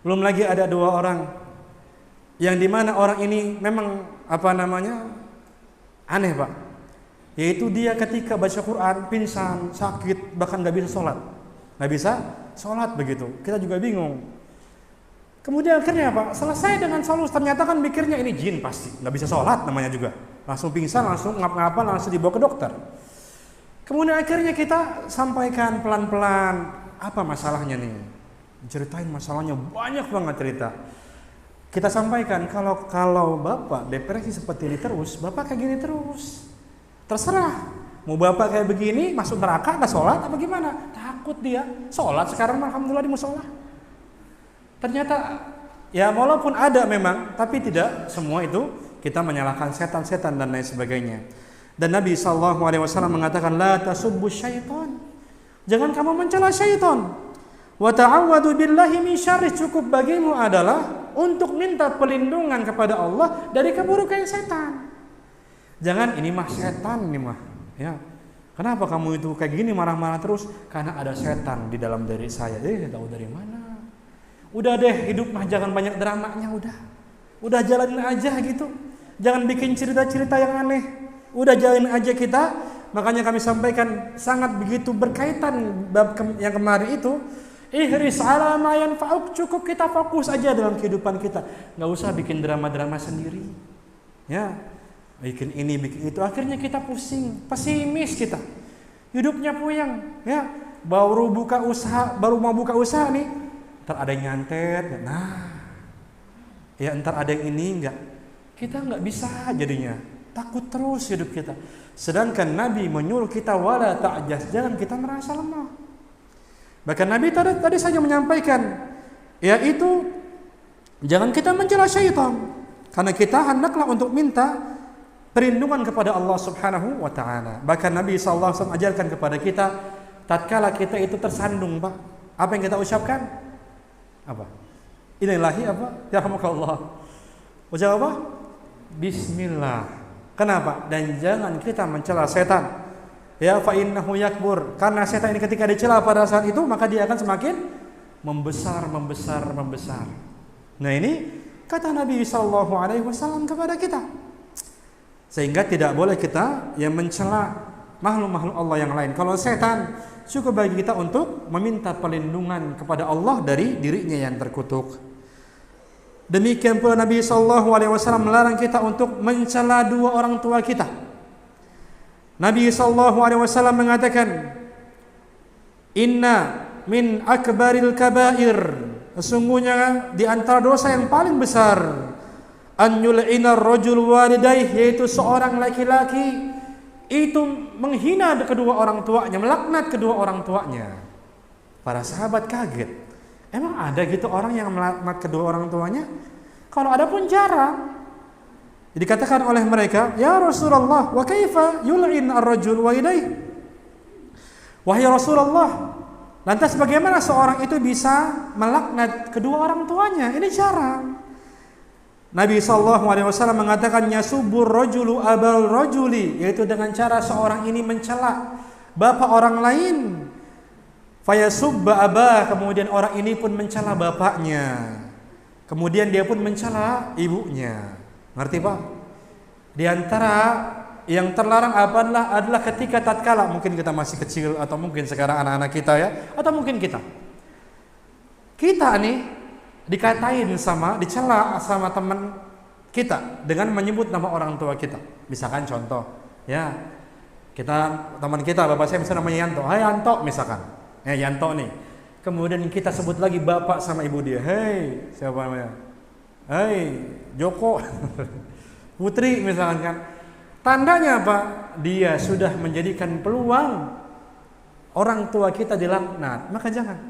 Belum lagi ada 2 orang yang dimana orang ini memang aneh, Pak. Yaitu dia ketika baca Quran pingsan, sakit, bahkan nggak bisa sholat begitu. Kita juga bingung. Kemudian akhirnya Pak, selesai dengan solusi. Ternyata kan mikirnya ini jin pasti, nggak bisa sholat namanya juga. Langsung pingsan, langsung ngapa-ngapa, langsung dibawa ke dokter. Kemudian akhirnya kita sampaikan pelan-pelan apa masalahnya nih. Ceritain masalahnya, banyak banget cerita. Kita sampaikan kalau Bapak depresi seperti ini terus, Bapak kayak gini terus. Terserah. Mau Bapak kayak begini, masuk neraka, nggak sholat apa gimana? Takut dia. Sholat sekarang alhamdulillah di musola. Ternyata ya walaupun ada memang, tapi tidak semua itu kita menyalahkan setan-setan dan lain sebagainya. Dan Nabi SAW mengatakan, la tasubbu syaitan. Jangan kamu mencela syaitan. Wa ta'awwadu billahi min syarri. Cukup bagimu adalah untuk minta perlindungan kepada Allah dari keburukan setan. Jangan ini mah setan ini mah. Ya. Kenapa kamu itu kayak gini marah-marah terus? Karena ada setan di dalam diri saya. Tahu dari mana? Udah deh, hidup mah jangan banyak dramanya udah. Udah jalanin aja gitu. Jangan bikin cerita-cerita yang aneh. Udah jalanin aja kita. Makanya kami sampaikan sangat begitu berkaitan bab yang kemarin itu. Ihris ala ma yanfa'uk, cukup kita fokus aja dalam kehidupan kita. Enggak usah bikin drama-drama sendiri. Ya. Bikin ini, bikin itu, akhirnya kita pusing, pesimis kita. Hidupnya puyeng, ya. Baru mau buka usaha nih, ntar ada yang nyantet, nah, ya ntar ada yang ini enggak. Kita enggak bisa jadinya, takut terus hidup kita. Sedangkan Nabi menyuruh kita wala ta'jas, jangan kita merasa lemah. Bahkan Nabi tadi saja menyampaikan, yaitu jangan kita mencela syaitan, karena kita hendaklah untuk minta perlindungan kepada Allah Subhanahu wa taala. Bahkan Nabi sallallahu alaihi wasallam ajarkan kepada kita tatkala kita itu tersandung, Pak. Apa yang kita ucapkan? Apa? Inilahi apa? Yarhamukallah. Ucap apa? Bismillah. Kenapa? Dan jangan kita mencela setan. Ya fa innahu yakbur. Karena setan ini ketika dicela pada saat itu maka dia akan semakin membesar. Nah, ini kata Nabi sallallahu alaihi wasallam kepada kita. Sehingga tidak boleh kita yang mencela makhluk-makhluk Allah yang lain. Kalau setan, cukup bagi kita untuk meminta perlindungan kepada Allah dari dirinya yang terkutuk. Demikian pula Nabi SAW melarang kita untuk mencela dua orang tua kita. Nabi SAW mengatakan, Inna min akbaril kabair, sesungguhnya di antara dosa yang paling besar, an yul'ina ar-rajul walidayh, yaitu seorang laki-laki itu menghina kedua orang tuanya, melaknat kedua orang tuanya. Para sahabat kaget. Emang ada gitu orang yang melaknat kedua orang tuanya? Kalau ada pun jarang. Jadi dikatakan oleh mereka, "Ya Rasulullah, wa kaifa yul'in ar-rajul walidayh?" Wahai Rasulullah, lantas bagaimana seorang itu bisa melaknat kedua orang tuanya? Ini jarang. Nabi SAW mengatakan yasubur rajulu abal rajuli, yaitu dengan cara seorang ini mencela bapak orang lain. Fayasubba abah, kemudian orang ini pun mencela bapaknya. Kemudian dia pun mencela ibunya. Ngerti Pak? Di antara yang terlarang adalah ketika tatkala mungkin kita masih kecil atau mungkin sekarang anak-anak kita ya, atau mungkin kita nih dikatain dicela sama teman kita dengan menyebut nama orang tua kita. Misalkan contoh, ya teman kita, bapak saya misalnya namanya Yanto, hai Yanto misalkan, Yanto nih. Kemudian kita sebut lagi bapak sama ibu dia, hei siapa namanya, hei Joko, Putri misalkan kan. Tandanya apa? Dia sudah menjadikan peluang orang tua kita dilaknat. Maka jangan.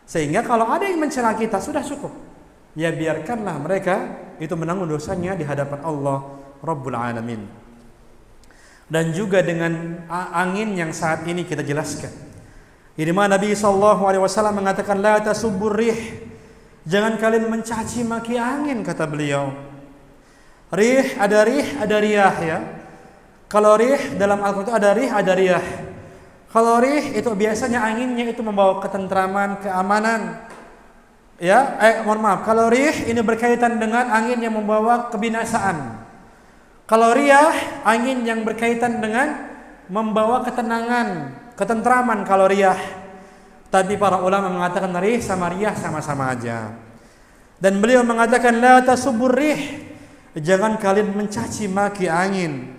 Sehingga kalau ada yang mencela kita sudah cukup. Ya biarkanlah mereka itu menanggung dosanya di hadapan Allah Rabbul Alamin. Dan juga dengan angin yang saat ini kita jelaskan. Di mana Nabi SAW mengatakan la tasubbur rih. Jangan kalian mencaci maki angin, kata beliau. Rih, ada riyah ya. Kalau rih dalam Al-Quran itu ada rih, ada riyah. Kalau rih itu biasanya anginnya itu membawa ketentraman, keamanan. Ya, mohon maaf. Kalau rih ini berkaitan dengan angin yang membawa kebinasaan. Kalau riyah, angin yang berkaitan dengan membawa ketenangan, ketentraman kalau riyah. Tapi para ulama mengatakan rih sama riyah sama-sama aja. Dan beliau mengatakan la tasubur rih. Jangan kalian mencaci maki angin.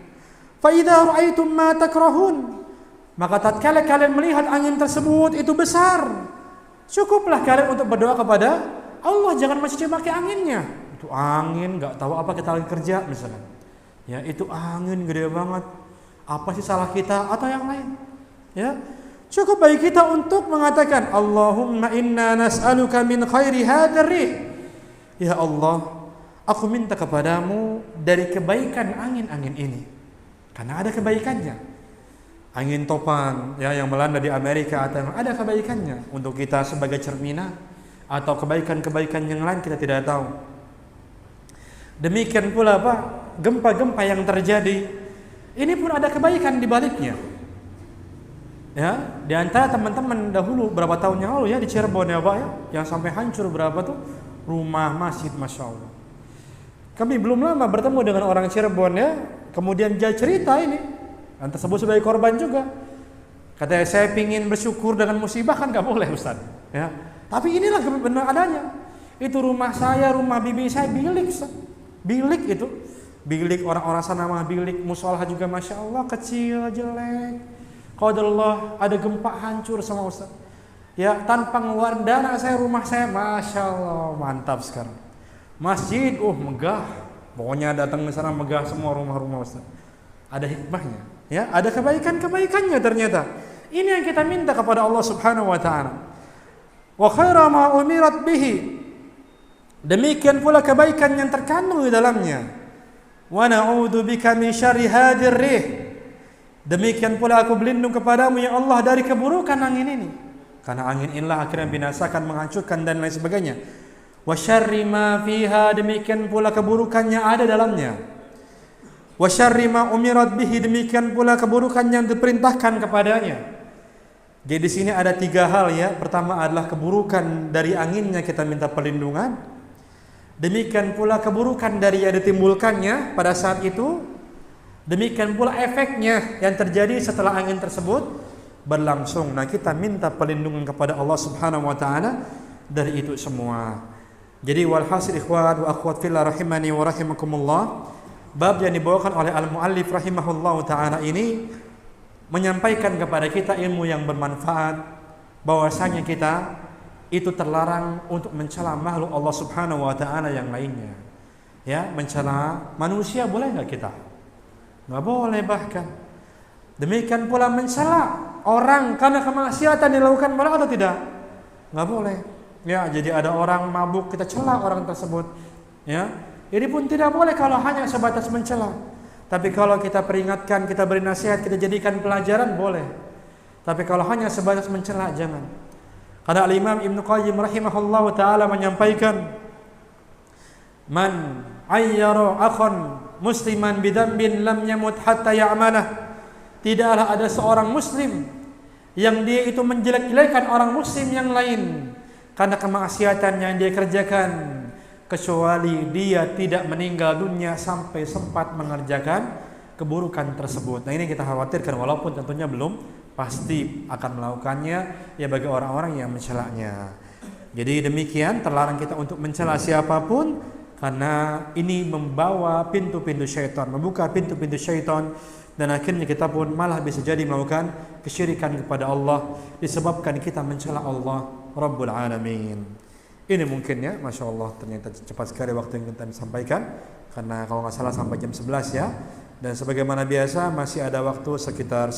Fa idza ra'aitum ma takrahun, maka tatkala kalian melihat angin tersebut itu besar, cukuplah kalian untuk berdoa kepada Allah, jangan mencaci maki anginnya. Itu angin enggak tahu apa kita lagi kerja misalnya. Ya, itu angin gede banget. Apa sih salah kita atau yang lain? Ya. Cukup bagi kita untuk mengatakan Allahumma inna nas'aluka min khairi hadzal rih. Ya Allah, aku minta kepadamu dari kebaikan angin-angin ini. Karena ada kebaikannya. Angin topan ya yang melanda di Amerika atau ada kebaikannya untuk kita sebagai cerminan, atau kebaikan-kebaikan yang lain kita tidak tahu. Demikian pula gempa-gempa yang terjadi ini pun ada kebaikan di baliknya. Ya, di antara teman-teman dahulu berapa tahun yang lalu ya di Cirebon ya Pak ya, yang sampai hancur berapa tuh rumah masjid, Masya Allah. Kami belum lama bertemu dengan orang Cirebon ya, kemudian dia cerita ini, yang tersebut sebagai korban juga. Katanya saya pingin bersyukur dengan musibah kan gak boleh Ustaz. Ya, tapi inilah benar adanya. Itu rumah saya, rumah bibi saya bilik, Ustaz. Bilik itu, bilik orang-orang sana mah bilik, musola juga Masya Allah kecil jelek. Qadarullah ada gempa hancur sama Ustaz. Ya, tanpa ngeluarin dana saya rumah saya Masya Allah mantap sekarang. Masjid megah. Pokoknya datang ke sana megah semua rumah-rumah Ustaz. Ada hikmahnya, ya, ada kebaikan-kebaikannya ternyata. Ini yang kita minta kepada Allah Subhanahu wa taala. Wa khaira ma umirat bihi. Demikian pula kebaikan yang terkandung di dalamnya. Wa na'udzu bika min syarri hadir rih. Demikian pula aku berlindung kepadamu ya Allah dari keburukan angin ini. Karena angin inilah akhirnya binasakan, menghancurkan dan lain sebagainya. Wa syarri ma fiha, demikian pula keburukannya ada dalamnya. Wa syarri ma umirat bihi, demikian pula keburukan yang diperintahkan kepadanya. Jadi di sini ada 3 hal ya. Pertama adalah keburukan dari anginnya kita minta perlindungan. Demikian pula keburukan dari yang ditimbulkannya pada saat itu. Demikian pula efeknya yang terjadi setelah angin tersebut berlangsung. Nah, kita minta perlindungan kepada Allah Subhanahu wa taala dari itu semua. Jadi walhasil ikhwan wa akhwat fillah rahimani wa rahimakumullah, bab yang dibawakan oleh al-muallif rahimahullahu taala ini menyampaikan kepada kita ilmu yang bermanfaat, bahwasanya kita itu terlarang untuk mencela makhluk Allah Subhanahu wa taala yang lainnya. Ya, mencela manusia boleh enggak kita? Nggak boleh bahkan. Demikian pula mencela orang karena kemaksiatan dilakukan malah atau tidak? Nggak boleh. Ya, jadi ada orang mabuk kita cela orang tersebut. Ya, ini pun tidak boleh kalau hanya sebatas mencela. Tapi kalau kita peringatkan, kita beri nasihat, kita jadikan pelajaran boleh. Tapi kalau hanya sebatas mencela jangan. Karena Al-Imam Ibnu Qayyim rahimahullahu taala menyampaikan, man ayyara akhan musliman bidambin lam yamut hatta ya'malah. Tidaklah ada seorang muslim yang dia itu menjelek-jelekan orang muslim yang lain karena kemaksiatan yang dia kerjakan, kecuali dia tidak meninggal dunia sampai sempat mengerjakan keburukan tersebut. Nah, ini kita khawatirkan walaupun tentunya belum pasti akan melakukannya ya bagi orang-orang yang mencelanya. Jadi demikian, terlarang kita untuk mencela siapapun, karena ini membawa pintu-pintu syaitan, membuka pintu-pintu syaitan, dan akhirnya kita pun malah bisa jadi melakukan kesyirikan kepada Allah disebabkan kita mencela Allah Rabbul Alamin. Ini mungkin ya, Masya Allah, ternyata cepat sekali waktu yang kita sampaikan, karena kalau nggak salah sampai jam 11 ya. Dan sebagaimana biasa masih ada waktu sekitar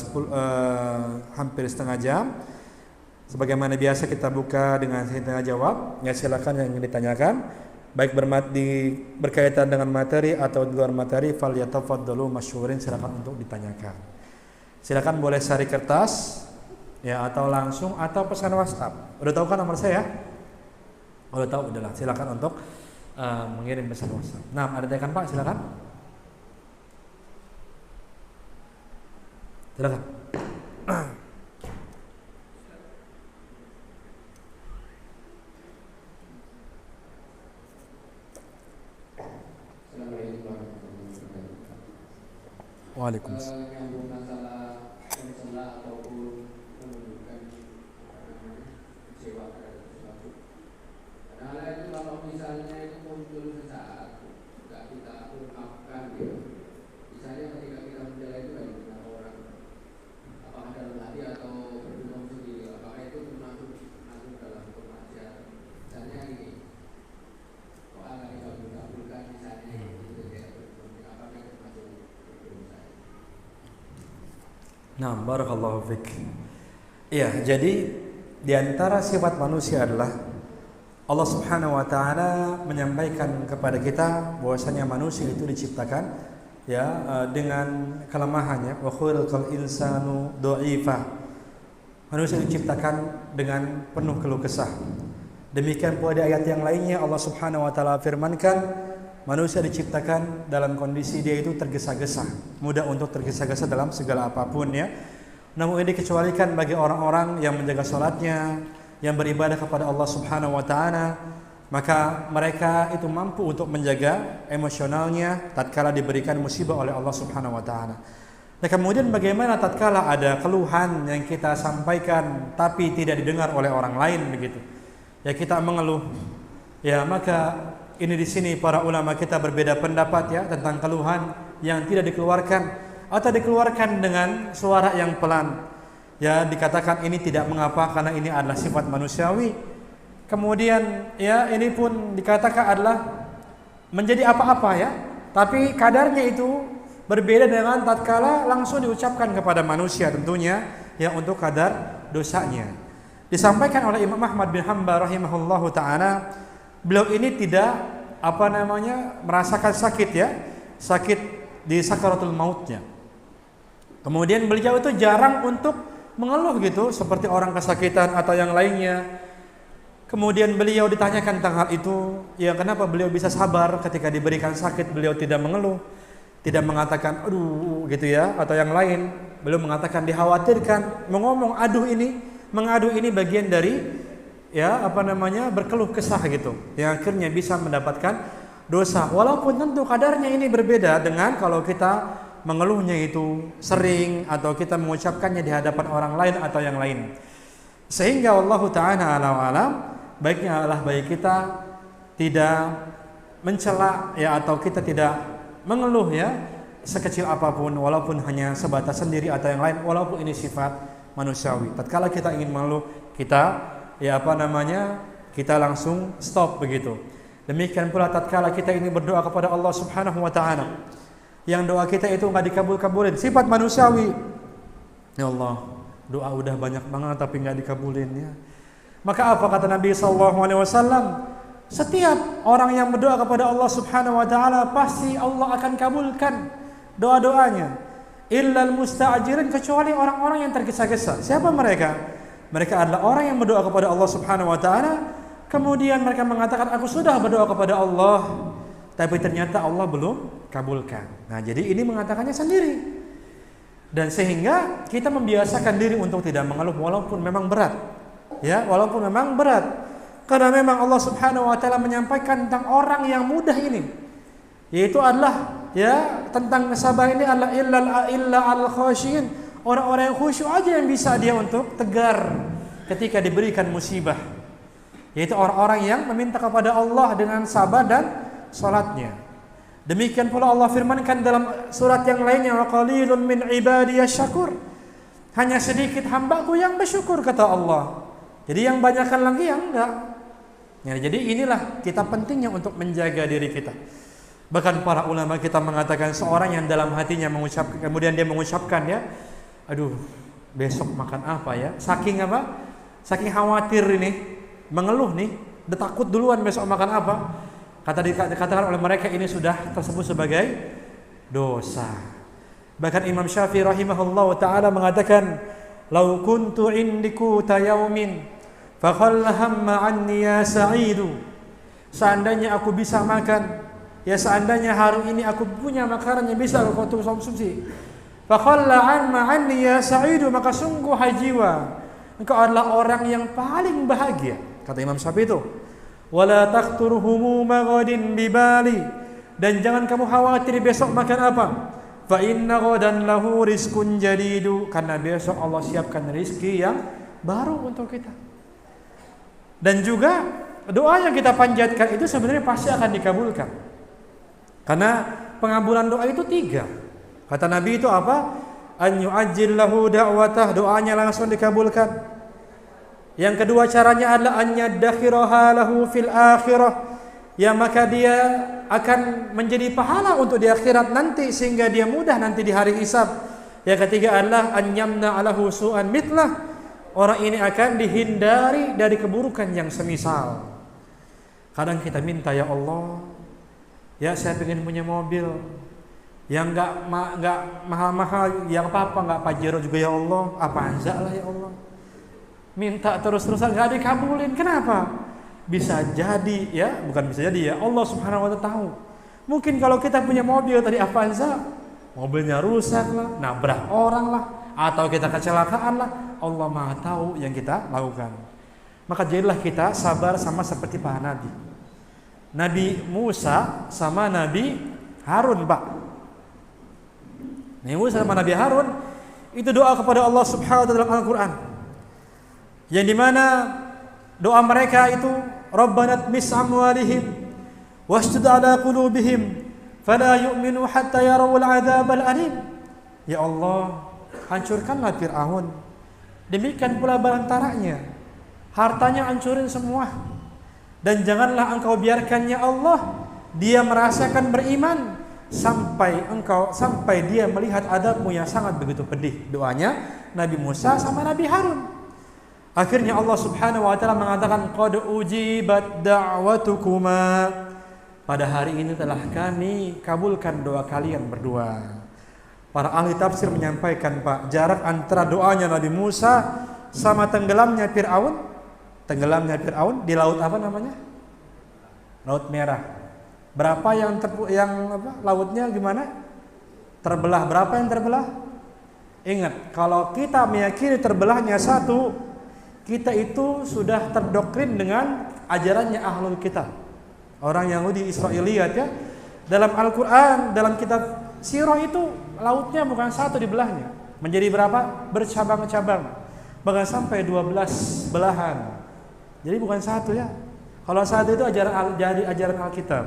hampir setengah jam. Sebagaimana biasa kita buka dengan tanya jawab. Ya, silakan yang ingin ditanyakan, baik berkaitan dengan materi atau di luar materi, fal yatafaddalu masyhurin, silakan untuk ditanyakan. Silakan boleh share kertas ya, atau langsung atau pesan WhatsApp. Udah tahu kan nomor saya? Kalau tahu udahlah, silakan untuk mengirim pesan WhatsApp. Nah, ada tanyakan Pak, silakan. Silakan. Waalaikumsalam. Nyambung masalah mencela ataupun menunjukkan kecewa terhadap sesuatu. Karena itu kalau misalnya itu muncul sesaat, nggak kita ungkapkan gitu. Misalnya ketika kita mencela itu bagi beberapa orang, apakah dalam hati atau berdumam sendiri, apakah itu termasuk dalam kemaksiatan? Misalnya ini, kok agak dikabulkan misalnya gitu ya, apakah itu termasuk? Nah, barakallahu fik. Iya, jadi di antara sifat manusia adalah Allah Subhanahu wa taala menyampaikan kepada kita bahwasanya manusia itu diciptakan ya dengan kelemahannya, wa khuliqal insanu dha'ifa. Manusia diciptakan dengan penuh keluh kesah. Demikian pula di ayat yang lainnya Allah Subhanahu wa taala firmankan, manusia diciptakan dalam kondisi dia itu tergesa-gesa, mudah untuk tergesa-gesa dalam segala apapun ya. Namun ini dikecualikan bagi orang-orang yang menjaga salatnya, yang beribadah kepada Allah Subhanahu wa taala, maka mereka itu mampu untuk menjaga emosionalnya tatkala diberikan musibah oleh Allah Subhanahu wa taala. Nah, kemudian bagaimana tatkala ada keluhan yang kita sampaikan tapi tidak didengar oleh orang lain begitu. Ya kita mengeluh. Ya, maka ini di sini para ulama kita berbeda pendapat ya tentang keluhan yang tidak dikeluarkan atau dikeluarkan dengan suara yang pelan. Ya, dikatakan ini tidak mengapa karena ini adalah sifat manusiawi. Kemudian ya ini pun dikatakan adalah menjadi apa-apa ya, tapi kadarnya itu berbeda dengan tatkala langsung diucapkan kepada manusia tentunya ya untuk kadar dosanya. Disampaikan oleh Imam Ahmad bin Hanbal rahimahullahu taala, beliau ini tidak merasakan sakit ya, sakit di sakaratul mautnya. Kemudian beliau itu jarang untuk mengeluh gitu seperti orang kesakitan atau yang lainnya. Kemudian beliau ditanyakan tentang hal itu, ya kenapa beliau bisa sabar ketika diberikan sakit, beliau tidak mengeluh, tidak mengatakan aduh gitu ya atau yang lain. Beliau mengatakan dikhawatirkan mengadu ini bagian dari ya berkeluh kesah gitu, yang akhirnya bisa mendapatkan dosa. Walaupun tentu kadarnya ini berbeda dengan kalau kita mengeluhnya itu sering atau kita mengucapkannya di hadapan orang lain atau yang lain. Sehingga Allah Ta'ala alam baiknya adalah baik kita tidak mencela ya atau kita tidak mengeluh ya sekecil apapun walaupun hanya sebatas sendiri atau yang lain, walaupun ini sifat manusiawi. Tatkala kita ingin mengeluh, kita kita langsung stop begitu. Demikian pula tatkala kita ingin berdoa kepada Allah Subhanahu wa taala, yang doa kita itu enggak dikabul-kabulin, sifat manusiawi. Ya Allah, doa udah banyak banget tapi enggak dikabulin ya. Maka apa kata Nabi sallallahu alaihi wasallam? Setiap orang yang berdoa kepada Allah Subhanahu wa taala pasti Allah akan kabulkan doa-doanya. Illal musta'jirin, kecuali orang-orang yang tergesa-gesa. Siapa mereka? Mereka adalah orang yang berdoa kepada Allah Subhanahu wa taala, kemudian mereka mengatakan aku sudah berdoa kepada Allah, tapi ternyata Allah belum kabulkan. Nah, jadi ini mengatakannya sendiri. Dan sehingga kita membiasakan diri untuk tidak mengeluh walaupun memang berat. Ya, walaupun memang berat. Karena memang Allah Subhanahu wa taala menyampaikan tentang orang yang mudah ini. Yaitu adalah ya tentang kesabaran ini adalah illa al-khasyin. Orang-orang yang khusyuk aja yang bisa dia untuk tegar ketika diberikan musibah. Yaitu orang-orang yang meminta kepada Allah dengan sabar dan salatnya. Demikian pula Allah firmankan dalam surat yang lainnya, wa qalilun min ibadiyasy syakur. Hanya sedikit hambaku yang bersyukur kata Allah. Jadi yang banyakkan lagi yang enggak. Ya, jadi inilah kita pentingnya untuk menjaga diri kita. Bahkan para ulama kita mengatakan seorang yang dalam hatinya mengucapkan, kemudian dia mengucapkan ya, aduh besok makan apa ya? Saking Saking khawatir ini, mengeluh nih, udah takut duluan besok makan apa. Dikatakan oleh mereka ini sudah tersebut sebagai dosa. Bahkan Imam Syafi'i rahimahullah ta'ala mengatakan, "Lau kuntu indiku tayaumin fakhalla hamma anni ya sa'idu." Seandainya aku bisa makan, ya seandainya hari ini aku punya makanan yang bisa aku konsumsi, fakhalla amma anni ya sa'idu, maka sungguh hai jiwa, engkau adalah orang yang paling bahagia. Kata Imam Syafi'i itu, wala taqtur humuma ghadin bibali, dan jangan kamu khawatir besok makan apa. Fa inna ghadan lahu rizqun jadidu, karena besok Allah siapkan rezeki yang baru untuk kita. Dan juga doa yang kita panjatkan itu sebenarnya pasti akan dikabulkan. Karena pengabulan doa itu 3. Kata Nabi itu apa? An yu'ajjil lahu da'watah, doanya langsung dikabulkan. Yang kedua caranya adalah an yaddakhiraha lahu fil akhirah, ya maka dia akan menjadi pahala untuk di akhirat nanti sehingga dia mudah nanti di hari hisab. Yang ketiga adalah an yamna alahu su'an mitlah, orang ini akan dihindari dari keburukan yang semisal. Kadang kita minta, ya Allah, ya saya pengen punya mobil yang enggak mahal-mahal, yang apa-apa enggak Pajero juga ya Allah, Avanza lah ya Allah. Minta terus-terusan enggak dikabulin. Kenapa? Bisa jadi ya, bukan bisa jadi ya, Allah Subhanahu wa taala tahu Mungkin kalau kita punya mobil tadi Avanza, mobilnya rusak lah, nabrak orang lah, atau kita kecelakaan lah, Allah Maha tahu yang kita lakukan. Maka jadilah kita sabar sama seperti para nabi. Nabi Musa sama Nabi Harun, Pak. Nabi Musa sama Nabi Harun itu doa kepada Allah Subhanahu wa taala dalam Al-Qur'an. Yang dimana doa mereka itu Rabbana tmis amwalihim washdud ala qulubihim fala yu'minu hatta yarawul adzabal alim. Ya Allah, hancurkanlah Fir'aun. Demikian pula balantaranya. Hartanya hancurin semua. Dan janganlah engkau biarkan ya Allah dia merasakan beriman sampai dia melihat adabmu yang sangat begitu pedih. Doanya Nabi Musa sama Nabi Harun. Akhirnya Allah Subhanahu wa taala mengatakan qad ujibat da'watukuma. Pada hari ini telah kami kabulkan doa kalian berdua. Para ahli tafsir menyampaikan, Pak, jarak antara doanya Nabi Musa sama tenggelamnya Fir'aun di laut apa namanya? Laut Merah. Berapa lautnya gimana? Terbelah. Berapa yang terbelah? Ingat, kalau kita meyakini terbelahnya satu, kita itu sudah terdoktrin dengan ajarannya ahlul kitab. Orang Yahudi Israiliyat ya. Dalam Al-Qur'an, dalam kitab Sirah itu lautnya bukan satu dibelahnya. Menjadi berapa? Bercabang-cabang. Bahkan sampai 12 belahan. Jadi bukan satu ya. Kalau satu itu ajaran Alkitab.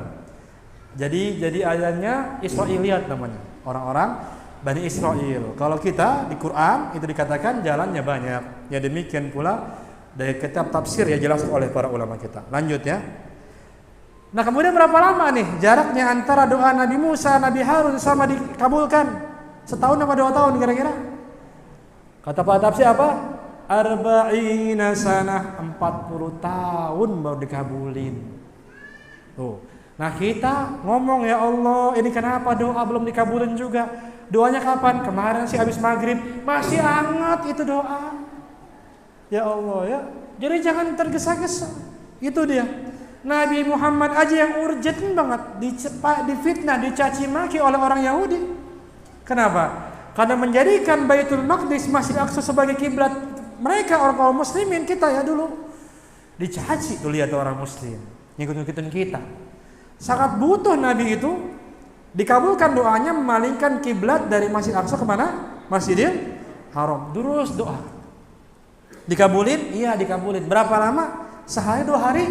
Jadi ajarannya Israiliyat namanya. Orang-orang Bani Israel. Kalau kita di Quran itu dikatakan jalannya banyak. Ya demikian pula dari kitab tafsir ya jelaskan oleh para ulama kita. Lanjut ya. Nah kemudian berapa lama nih jaraknya antara doa Nabi Musa, Nabi Harun sama dikabulkan? Setahun apa 2 tahun kira-kira? Kata Pak tafsir apa? Arba'ina sanah, 40 tahun baru dikabulin. Tuh. Nah kita ngomong ya Allah, ini kenapa doa belum dikabulin juga? Doanya kapan? Kemarin sih habis maghrib, masih hangat itu doa. Ya Allah ya. Jadi jangan tergesa-gesa. Itu dia. Nabi Muhammad aja yang urgent banget difitnah, dicaci maki oleh orang Yahudi. Kenapa? Karena menjadikan Baitul Maqdis, Masjid Aqsa sebagai kiblat mereka orang kaum muslimin kita ya dulu. Dicaci tuh lihat orang muslim, ngikut-ngikutin kita. Sangat butuh Nabi itu dikabulkan doanya memalingkan kiblat dari Masjid Aqsa ke mana? Masjidil Haram. Terus doa. Dikabulin? Iya, dikabulin. Berapa lama? Sehari 2 hari.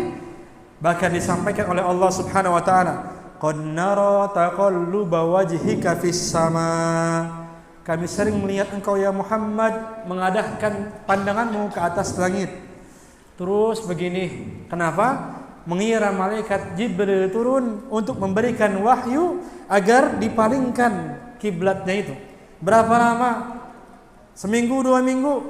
Bahkan disampaikan oleh Allah Subhanahu wa taala, "Qad nara taqalluba wajhika fis sama." Kami sering melihat engkau ya Muhammad mengadahkan pandanganmu ke atas langit. Terus begini, kenapa? Mengira malaikat Jibril turun untuk memberikan wahyu agar dipalingkan kiblatnya itu. Berapa lama? Seminggu, 2 minggu,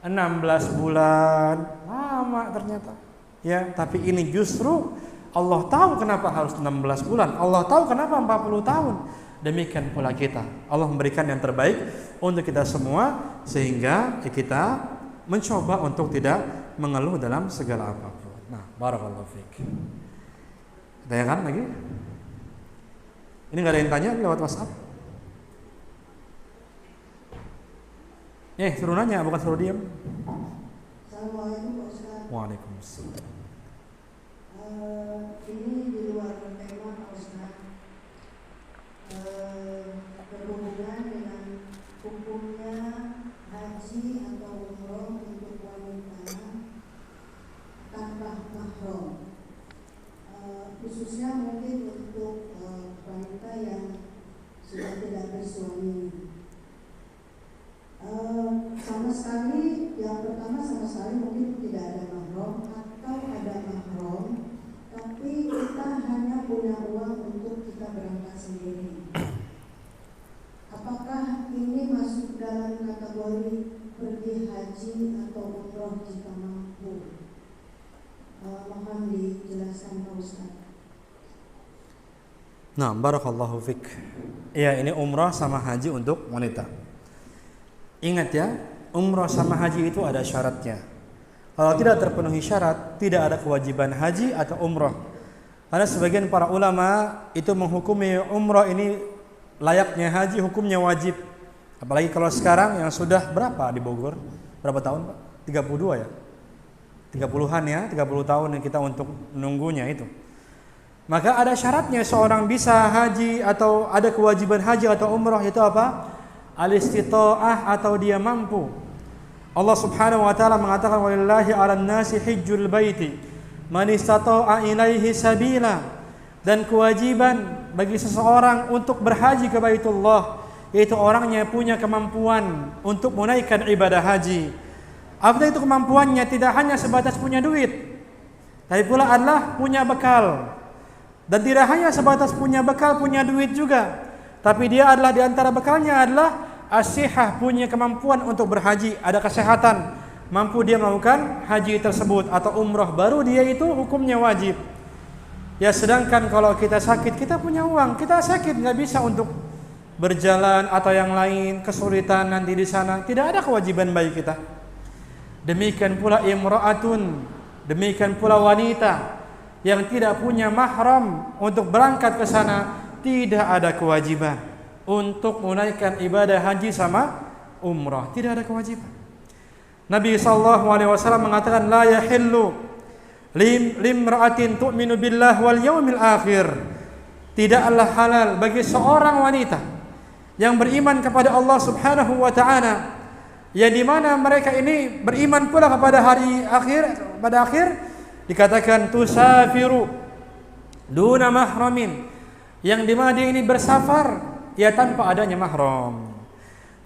16 bulan. Lama ternyata. Ya, tapi ini justru Allah tahu kenapa harus 16 bulan. Allah tahu kenapa 40 tahun. Demikian pula kita. Allah memberikan yang terbaik untuk kita semua sehingga kita mencoba untuk tidak mengeluh dalam segala apapun. Nah, barakallahu fiik. Tanyakan lagi? Ini enggak ada yang tanya lewat WhatsApp? Suruh nanya bukan suruh diam. Assalamualaikum Pak Ustaz. Waalaikumsalam. Ini di luar tema Pak Ustaz. Berhubungan dengan hukumnya haji atau umroh untuk wanita tanpa mahram. Khususnya mungkin untuk wanita yang sudah tidak bersuami. Sama sekali, yang pertama sama sekali mungkin tidak ada mahram atau ada mahram, tapi kita hanya punya uang untuk kita berangkat sendiri. Apakah ini masuk dalam kategori pergi haji atau umroh jika mampu? Mohon dijelaskan Pak Ustaz. Nah, barakallahu fik. Ya, ini umrah sama haji untuk wanita. Ingat ya, umrah sama haji itu ada syaratnya. Kalau tidak terpenuhi syarat, tidak ada kewajiban haji atau umrah. Karena sebagian para ulama itu menghukumi umrah ini layaknya haji, hukumnya wajib. Apalagi kalau sekarang yang sudah berapa di Bogor? Berapa tahun, Pak? 32 ya? 30-an ya, 30 tahun yang kita untuk menunggunya itu. Maka ada syaratnya seorang bisa haji atau ada kewajiban haji atau umrah, itu apa? Al-istita'ah, atau dia mampu. Allah Subhanahu wa taala mengatakan walillahi 'alan nasi hajjul baiti man istata'a ilaihi sabila, dan kewajiban bagi seseorang untuk berhaji ke Baitullah yaitu orangnya punya kemampuan untuk menunaikan ibadah haji. Apa itu kemampuannya? Tidak hanya sebatas punya duit, tapi pula adalah punya bekal. Dan tidak hanya sebatas punya bekal, punya duit juga, tapi dia adalah di antara bekalnya adalah as-sihah, punya kemampuan untuk berhaji, ada kesehatan, mampu dia melakukan haji tersebut atau umrah, baru dia itu hukumnya wajib. Ya, sedangkan kalau kita sakit, kita punya uang, kita sakit nggak bisa untuk berjalan atau yang lain, kesulitan nanti di sana, tidak ada kewajiban bagi kita. Demikian pula imra'atun, demikian pula wanita yang tidak punya mahram untuk berangkat ke sana, tidak ada kewajiban untuk menunaikan ibadah haji sama umrah, tidak ada kewajiban. Nabi SAW mengatakan la yahillu limra'atin tu'minu billah wal yaumil akhir, tidaklah halal bagi seorang wanita yang beriman kepada Allah Subhanahu wa taala, yang di mana mereka ini beriman pula kepada hari akhir, pada akhir, dikatakan tusafiru duna mahramin, yang di mana dia ini bersafar ya tanpa adanya mahram.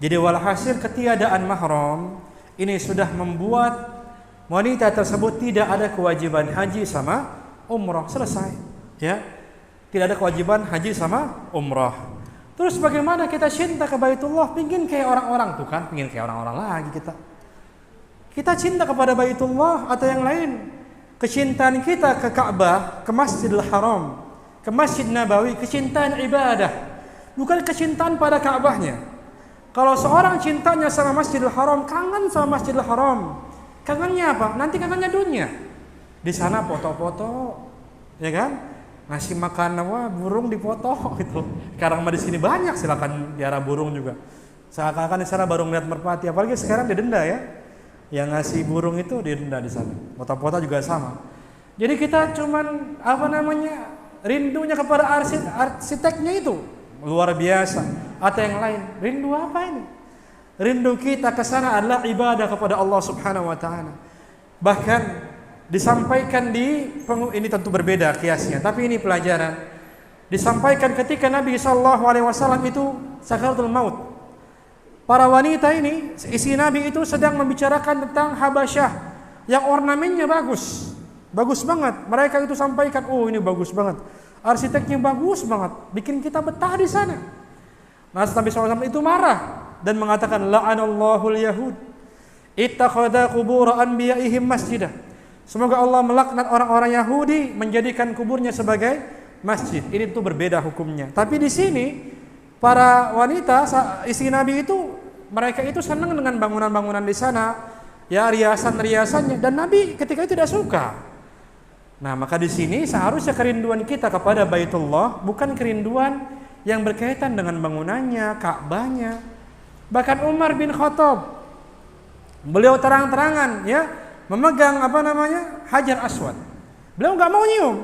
Jadi walhasil ketiadaan mahram ini sudah membuat wanita tersebut tidak ada kewajiban haji sama umrah, selesai ya. Tidak ada kewajiban haji sama umrah. Terus bagaimana kita cinta ke Baitullah? Pingin kayak orang-orang tuh kan, pingin kayak orang-orang lagi kita. Kita cinta kepada Baitullah atau yang lain. Kecintaan kita ke Ka'bah, ke Masjidil Haram, ke Masjid Nabawi, kecintaan ibadah, bukan kecintaan pada Ka'bahnya. Kalau seorang cintanya sama Masjidil Haram, kangen sama Masjidil Haram, kangennya apa? Nanti kangennya dunia. Di sana foto-foto, ya kan? Ngasih makan burung dipoto gitu. Sekarang mah di sini banyak, silakan piara burung juga. Seakan-akan di sana baru melihat merpati, apalagi sekarang didenda ya. Yang ngasih burung itu didenda di sana. Foto-foto juga sama. Jadi kita cuman rindunya kepada arsiteknya itu luar biasa, atau yang lain. Rindu apa ini? Rindu kita ke sana adalah ibadah kepada Allah Subhanahu wa taala. Bahkan disampaikan ini tentu berbeda kiasnya, tapi ini pelajaran. Disampaikan ketika Nabi SAW itu sakaratul maut. Para wanita ini, isi Nabi itu sedang membicarakan tentang Habasyah yang ornamennya bagus. Bagus banget. Mereka itu sampaikan, oh ini bagus banget. Arsiteknya bagus banget, bikin kita betah di sana. Nah, Nabi SAW itu marah dan mengatakan la'anallahul yahud ittakhadha qubur anbiya'ihim masjidah. Semoga Allah melaknat orang-orang Yahudi menjadikan kuburnya sebagai masjid. Ini tuh berbeda hukumnya. Tapi di sini para wanita istri Nabi itu, mereka itu senang dengan bangunan-bangunan di sana, ya riasan-riasannya, dan Nabi ketika itu tidak suka. Nah, maka di sini seharusnya kerinduan kita kepada Baitullah bukan kerinduan yang berkaitan dengan bangunannya, Ka'bahnya. Bahkan Umar bin Khattab, beliau terang-terangan ya memegang Hajar Aswad. Beliau nggak mau nyium.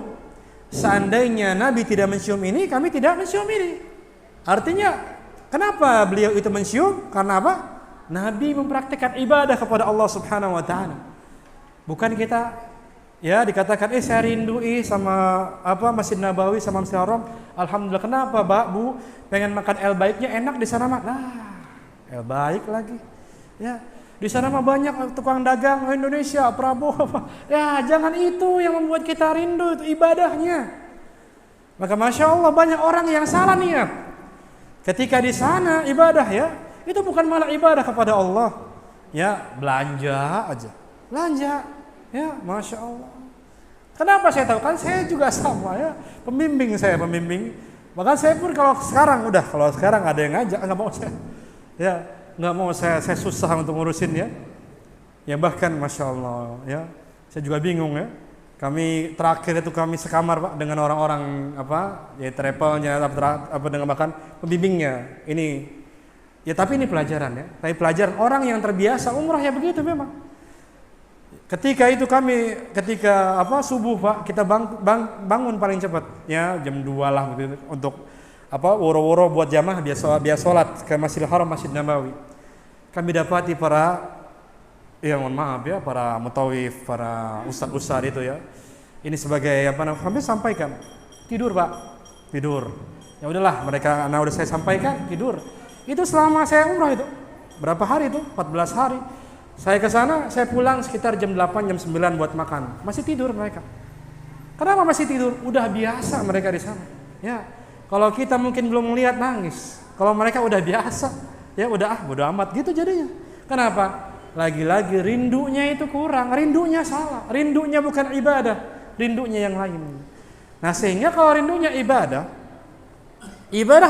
Seandainya Nabi tidak mencium ini, kami tidak mencium ini. Artinya, kenapa beliau itu mencium? Karena apa? Nabi mempraktikkan ibadah kepada Allah Subhanahu wa taala. Bukan kita ya dikatakan saya rindu sama Masjid Nabawi sama Masjid Haram. Alhamdulillah, kenapa Bu? Pengen makan el baiknya, enak di sana mah. El baik lagi. Ya, di sana mah banyak tukang dagang Indonesia, Prabowo. Ya, jangan itu yang membuat kita rindu, itu ibadahnya. Maka Masya Allah banyak orang yang salah niat. Ketika di sana ibadah ya, itu bukan malah ibadah kepada Allah. Ya, belanja aja. Belanja. Ya, Masya Allah. Kenapa saya tahu? Kan saya juga sama ya. Pembimbing. Bahkan saya pun kalau sekarang ada yang ngajak, nggak mau saya. Ya, nggak mau saya susah untuk ngurusin ya. Ya bahkan Masya Allah ya. Saya juga bingung ya. Kami terakhir itu kami sekamar Pak dengan orang-orang ya travelnya dengan bahkan pembimbingnya. Ini ya tapi ini pelajaran ya. Tapi pelajaran orang yang terbiasa umrah ya begitu memang. Ketika subuh Pak, kita bangun paling cepat ya jam 2 lah begitu untuk woro-woro buat jamaah biasa sholat ke Masjidil Haram, Masjid Nabawi. Kami dapati para mutawif, para ustaz-ustaz itu ya. Ini sebagai kami sampaikan. Tidur Pak, tidur. Ya udahlah, udah saya sampaikan, tidur. Itu selama saya umrah itu. Berapa hari itu? 14 hari. Saya ke sana, saya pulang sekitar jam 8, jam 9 buat makan. Masih tidur mereka. Kenapa masih tidur? Udah biasa mereka di sana. Ya. Kalau kita mungkin belum melihat nangis. Kalau mereka udah biasa, ya udah bodo amat gitu jadinya. Kenapa? Lagi-lagi rindunya itu kurang, rindunya salah, rindunya bukan ibadah, rindunya yang lain. Nah sehingga kalau rindunya ibadah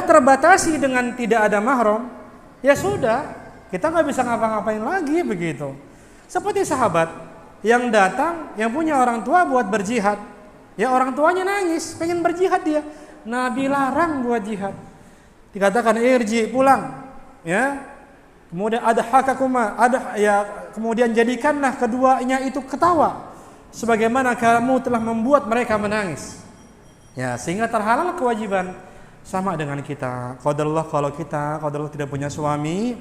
terbatasi dengan tidak ada mahram, ya sudah, kita nggak bisa ngapa-ngapain lagi begitu. Seperti sahabat yang datang, yang punya orang tua buat berjihad, ya orang tuanya nangis, pengen berjihad dia, Nabi larang buat jihad, dikatakan irji pulang, ya. Kemudian kemudian jadikanlah keduanya itu ketawa sebagaimana kamu telah membuat mereka menangis. Ya, sehingga terhalal kewajiban sama dengan kita. Qadarullah kalau qadarullah tidak punya suami,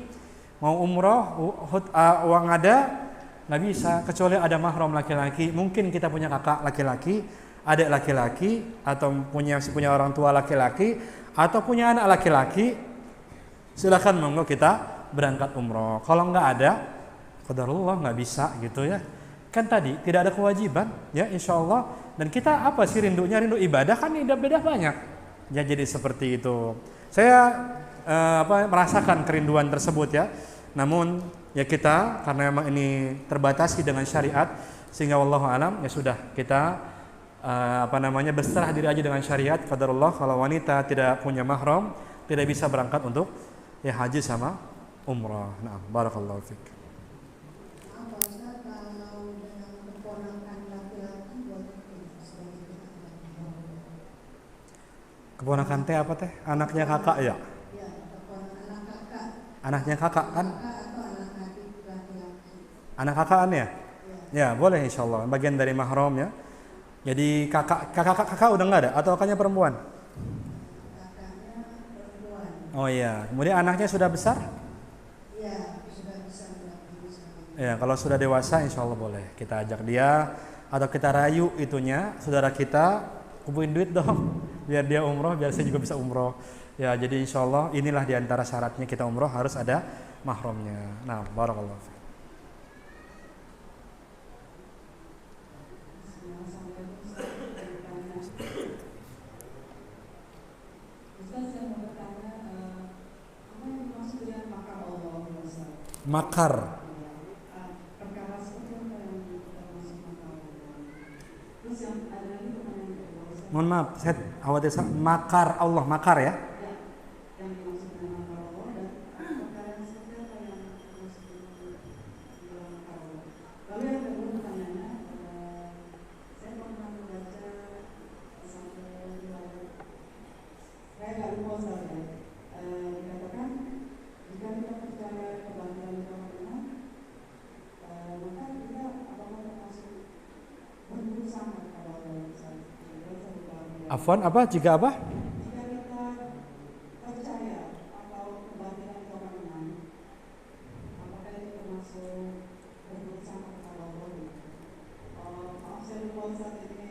mau umroh, uang ada, nggak bisa kecuali ada mahram laki-laki. Mungkin kita punya kakak laki-laki, adik laki-laki, atau punya orang tua laki-laki, atau punya anak laki-laki. Silakan monggo kita berangkat umroh. Kalau nggak ada, qadarullah nggak bisa gitu ya. Kan tadi tidak ada kewajiban ya insyaallah. Dan kita apa sih rindunya? Rindu ibadah kan beda banyak. Ya jadi seperti itu. Saya merasakan kerinduan tersebut ya. Namun ya kita karena memang ini terbatasi dengan syariat sehingga wallahu alam ya sudah kita berserah diri aja dengan syariat. Qadarullah kalau wanita tidak punya mahram tidak bisa berangkat untuk ya haji sama umrah. Nah, barakallahu fiik. Apa Ustaz kalau dengan keponakan laki-laki Keponakan teh apa teh? Anaknya kakak ya? Ya, keponakan anak kakak. Anaknya kakak kan? Atau anak adik laki-laki. Anak kakaan ya? Ya, boleh insyaallah. Bagian dari mahram ya. Jadi kakak udah enggak ada atau kakaknya perempuan? Kakaknya perempuan. Oh iya. Kemudian anaknya sudah besar? Iya, sudah bisa beraktivitas. Ya, kalau sudah dewasa insya Allah boleh kita ajak dia atau kita rayu itunya saudara kita kumpulin duit dong biar dia umroh biar saya juga bisa umroh ya. Jadi insya Allah inilah diantara syaratnya kita umroh harus ada mahramnya. Nah, barakallahu fiik. Makar. Perkara seperti apa yang termasuk makar? Terus yang ada lagi pertanyaan. Mohon maaf, saya khawatir makar Allah, makar ya? Yang dimaksud dengan makar Allah dan perkara seperti apa yang dimaksud dengan makar Allah. Lalu yang kedua pertanyaannya, saya pernah membaca satu riwayat, saya nggak lupa saja, dikatakan jika kita percaya kebantuan Tuhan, maka kita termasuk berbuat sama kepada Allah. Afwan apa? Jika apa? Jika kita percaya atau kebatilan Tuhan, apakah itu termasuk berbuat sama kepada Allah? Maaf saya lupa saat ini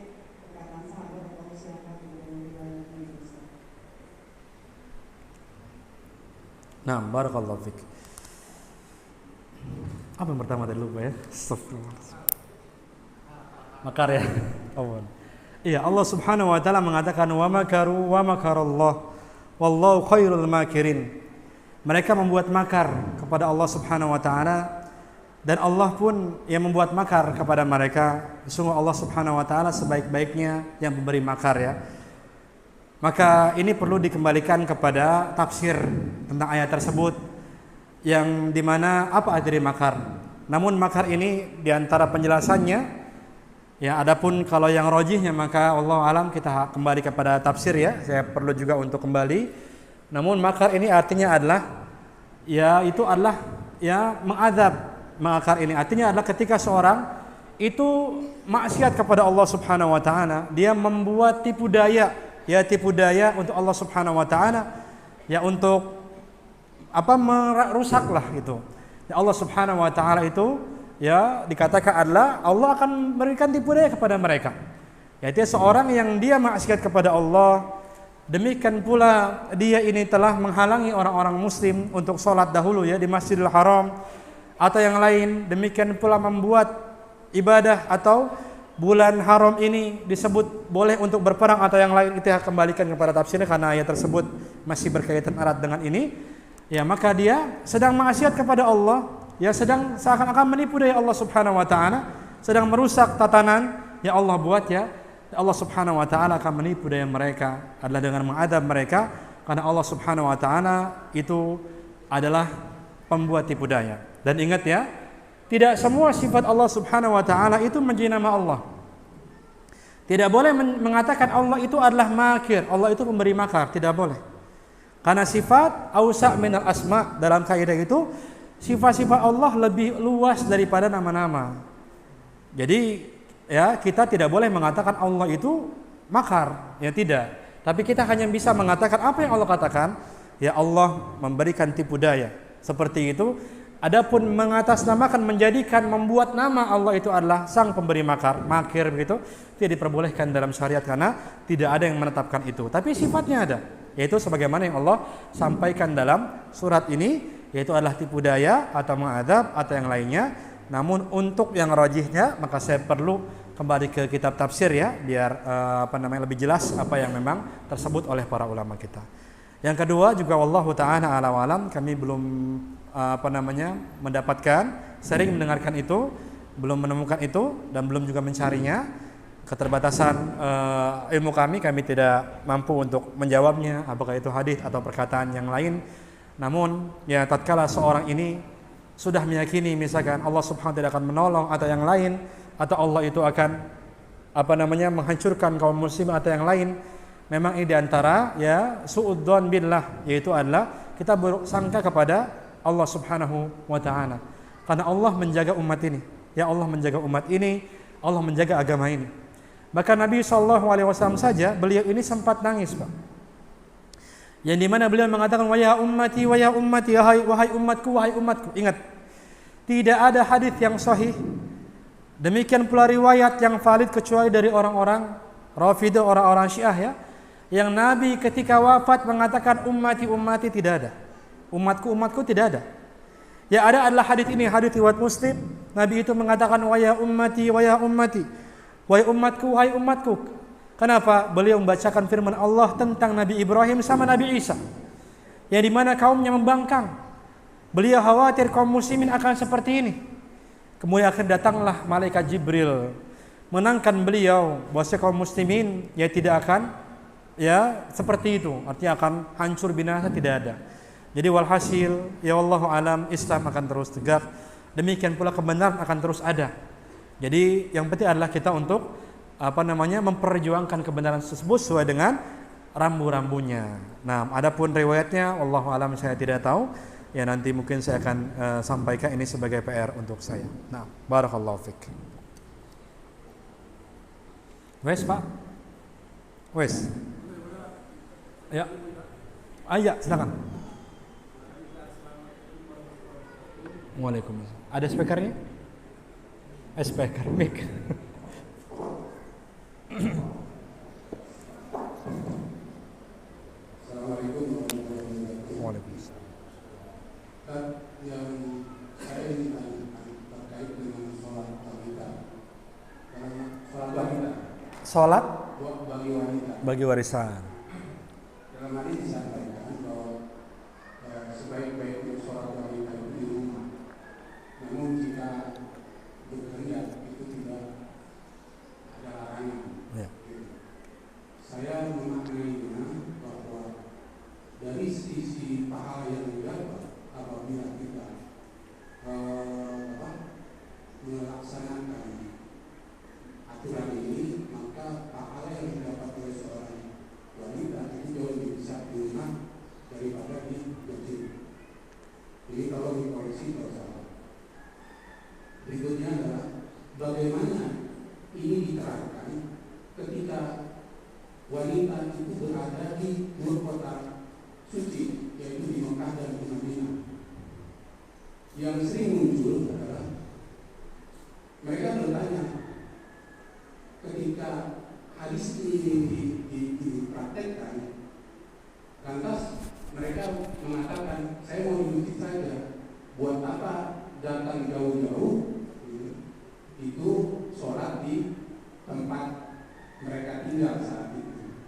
perkataan sahabat atau siapa yang riwayat ini. Nah, barakallahu fiik. Apa yang pertama tadi lupa ya? Astagfirullah. Makar ya. Awan. Iya, Allah Subhanahu wa taala mengatakan wa makaru wa makarallah wallahu khairul makirin. Mereka membuat makar kepada Allah Subhanahu wa taala dan Allah pun yang membuat makar kepada mereka. Sungguh Allah Subhanahu wa taala sebaik-baiknya yang memberi makar ya. Maka ini perlu dikembalikan kepada tafsir tentang ayat tersebut yang dimana apa arti makar. Namun makar ini diantara penjelasannya Ya, adapun kalau yang rajihnya maka wallahu alam kita kembali kepada tafsir ya. Saya perlu juga untuk kembali. Namun makar ini artinya adalah ya itu adalah ya mengazab. Makar ini artinya adalah ketika seorang itu maksiat kepada Allah Subhanahu wa taala, dia membuat tipu daya untuk Allah Subhanahu wa taala, ya untuk merusaklah gitu. Ya Allah Subhanahu wa taala itu ya dikatakan adalah Allah akan memberikan tipu daya kepada mereka. Yaitu seorang yang dia maksiat kepada Allah, demikian pula dia ini telah menghalangi orang-orang muslim untuk sholat dahulu ya di Masjidil Haram atau yang lain, demikian pula membuat ibadah atau bulan haram ini disebut boleh untuk berperang atau yang lain, itu kembalikan kepada tafsirnya karena ayat tersebut masih berkaitan erat dengan ini. Ya maka dia sedang maksiat kepada Allah, ya sedang seakan-akan menipu daya Allah Subhanahu wa taala, sedang merusak tatanan yang Allah buat ya. Allah Subhanahu wa taala akan menipu daya mereka adalah dengan mengadab mereka karena Allah Subhanahu wa taala itu adalah pembuat tipu daya. Dan ingat ya, tidak semua sifat Allah Subhanahu wa taala itu menjadi nama Allah. Tidak boleh mengatakan Allah itu adalah makir, Allah itu pemberi makar, tidak boleh. Karena sifat ausa' minal asma' dalam kaidah itu sifat-sifat Allah lebih luas daripada nama-nama. Jadi ya kita tidak boleh mengatakan Allah itu makar, ya tidak. Tapi kita hanya bisa mengatakan apa yang Allah katakan, ya Allah memberikan tipu daya. Seperti itu. Adapun mengatasnamakan, menjadikan, membuat nama Allah itu adalah sang pemberi makir begitu, tidak diperbolehkan dalam syariat karena tidak ada yang menetapkan itu. Tapi sifatnya ada, yaitu sebagaimana yang Allah sampaikan dalam surat ini, yaitu adalah tipu daya atau mengadab atau yang lainnya. Namun untuk yang rajihnya maka saya perlu kembali ke kitab tafsir ya, biar lebih jelas apa yang memang tersebut oleh para ulama kita. Yang kedua juga wallahu taala a'lam wa alam, kami belum mendapatkan, sering mendengarkan itu, belum menemukan itu dan belum juga mencarinya. Keterbatasan ilmu kami tidak mampu untuk menjawabnya apakah itu hadis atau perkataan yang lain. Namun ya tatkala seorang ini sudah meyakini misalkan Allah Subhanahu wa taala akan menolong atau yang lain, atau Allah itu akan menghancurkan kaum muslim atau yang lain, memang ini diantara ya suudzon billah, yaitu adalah kita bersangka kepada Allah Subhanahu wa taala. Karena Allah menjaga umat ini. Ya Allah menjaga umat ini, Allah menjaga agama ini. Bahkan Nabi SAW saja beliau ini sempat nangis, Pak. Yang dimana beliau mengatakan wahai ummati, wahai umatku. Ingat, tidak ada hadis yang sahih, demikian pula riwayat yang valid kecuali dari orang-orang Rafidah, orang-orang Syiah ya, yang Nabi ketika wafat mengatakan ummati tidak ada. Umatku tidak ada. Ya ada adalah hadis ini, hadis riwayat Muslim. Nabi itu mengatakan wahai ummati, wahai umatku. Kenapa? Beliau membacakan firman Allah tentang Nabi Ibrahim sama Nabi Isa, yang dimana kaumnya membangkang. Beliau khawatir kaum muslimin akan seperti ini. Kemudian akhirnya datanglah malaikat Jibril menenangkan beliau bahwa kaum muslimin ya tidak akan ya seperti itu, artinya akan hancur binasa, tidak ada. Jadi walhasil ya wallahu alam, Islam akan terus tegak, demikian pula kebenaran akan terus ada. Jadi yang penting adalah kita untuk memperjuangkan kebenaran tersebut sesuai dengan rambu-rambunya. Nah, adapun riwayatnya wallahu alam saya tidak tahu. Ya nanti mungkin saya akan sampaikan ini sebagai PR untuk saya. Nah, barakallahu fik. Wes, Pak. Wes. Ya. Iya, silakan. Waalaikumsalam. Ada speakernya? Speaker mic. Assalamualaikum warahmatullahi wabarakatuh. Waalaikumsalam. Yang saya ingin tanyakan terkait dengan sholat wanita. Karena sholat wanita. Sholat bagi wanita. Bagi warisan. Dalam hal ini disampaikan bahwa sebaik-baiknya sholat wanita itu di rumah. Namun jika bekerja itu tidak ada larangan. Ya. Saya memaknainya bahwa dari sisi pahala yang didapat apabila kita melaksanakan aturan ini, maka pahala yang didapat oleh seorang wanita itu jauh lebih besar di rumah daripada di masjid. Jadi kalau dikoreksi kalau salah. Berikutnya adalah bagaimana ini diterapkan ketika wanita itu berada di dua kota suci, yaitu di Mekah dan di Madinah. Yang sering muncul adalah mereka bertanya ketika hadis ini dipraktekkan, lantas mereka mengatakan, saya mau di masjid saja, buat apa datang jauh-jauh? Itu sholat di tempat mereka tinggal saat itu.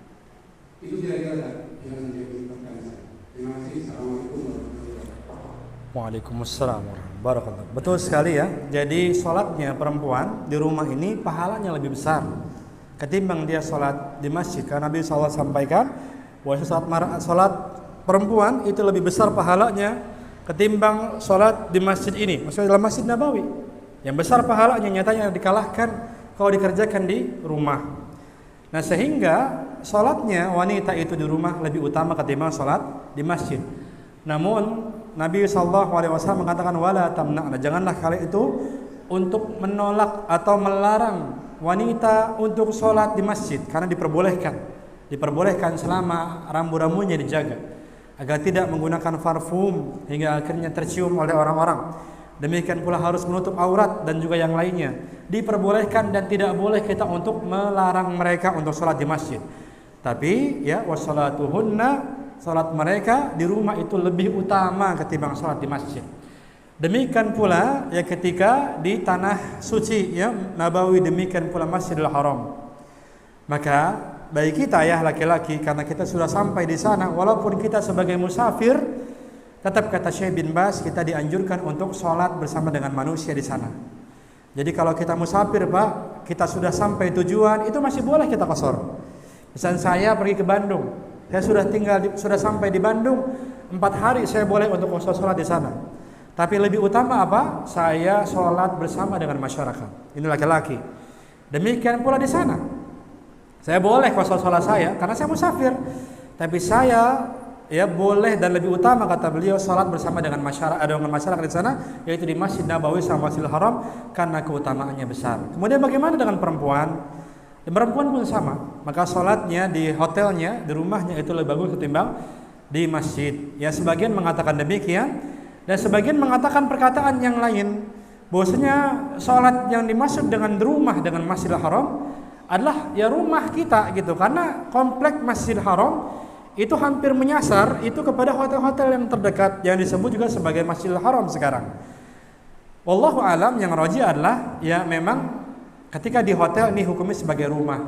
Itu kira-kira yang menjadi pertanyaan saya. Terima kasih. Assalamualaikum warahmatullahi wabarakatuh. Waalaikumsalam warahmatullahi wabarakatuh. Betul sekali ya. Jadi sholatnya perempuan di rumah ini pahalanya lebih besar ketimbang dia sholat di masjid. Karena Nabi SAW sampaikan bahwa sholat perempuan itu lebih besar pahalanya ketimbang sholat di masjid ini. Maksudnya dalam Masjid Nabawi. Yang besar pahalanya nyatanya dikalahkan kalau dikerjakan di rumah. Nah sehingga sholatnya wanita itu di rumah lebih utama ketimbang sholat di masjid. Namun Nabi SAW mengatakan wala tamna'na, janganlah kalian itu untuk menolak atau melarang wanita untuk sholat di masjid, karena diperbolehkan selama rambu-rambunya dijaga agar tidak menggunakan parfum hingga akhirnya tercium oleh orang-orang. Demikian pula harus menutup aurat dan juga yang lainnya. Diperbolehkan dan tidak boleh kita untuk melarang mereka untuk sholat di masjid. Tapi ya wassalatuhunna, sholat mereka di rumah itu lebih utama ketimbang sholat di masjid. Demikian pula ya ketika di tanah suci ya Nabawi, demikian pula Masjidil Haram. Maka bagi kita ya laki-laki, karena kita sudah sampai di sana, walaupun kita sebagai musafir, tetap kata Syekh bin Baz kita dianjurkan untuk sholat bersama dengan manusia di sana. Jadi kalau kita musafir Pak, kita sudah sampai tujuan, itu masih boleh kita qashar. Misalnya saya pergi ke Bandung, saya sudah sampai di Bandung 4 hari, saya boleh untuk qashar sholat di sana. Tapi lebih utama apa? Saya sholat bersama dengan masyarakat. Ini laki-laki. Demikian pula di sana. Saya boleh qashar sholat saya karena saya musafir. Tapi saya ya boleh dan lebih utama kata beliau sholat bersama dengan masyarakat di sana, yaitu di Masjid Nabawi sama Masjidil Haram, karena keutamaannya besar. Kemudian bagaimana dengan perempuan? Perempuan pun sama. Maka sholatnya di hotelnya, di rumahnya itu lebih bagus ketimbang di masjid. Ya sebagian mengatakan demikian, dan sebagian mengatakan perkataan yang lain, bahwasanya sholat yang dimaksud dengan rumah dengan Masjidil Haram adalah ya rumah kita gitu, karena komplek Masjidil Haram itu hampir menyasar itu kepada hotel-hotel yang terdekat yang disebut juga sebagai Masjidil Haram sekarang. Wallahu alam, yang rajih adalah ya memang ketika di hotel ini hukumnya sebagai rumah.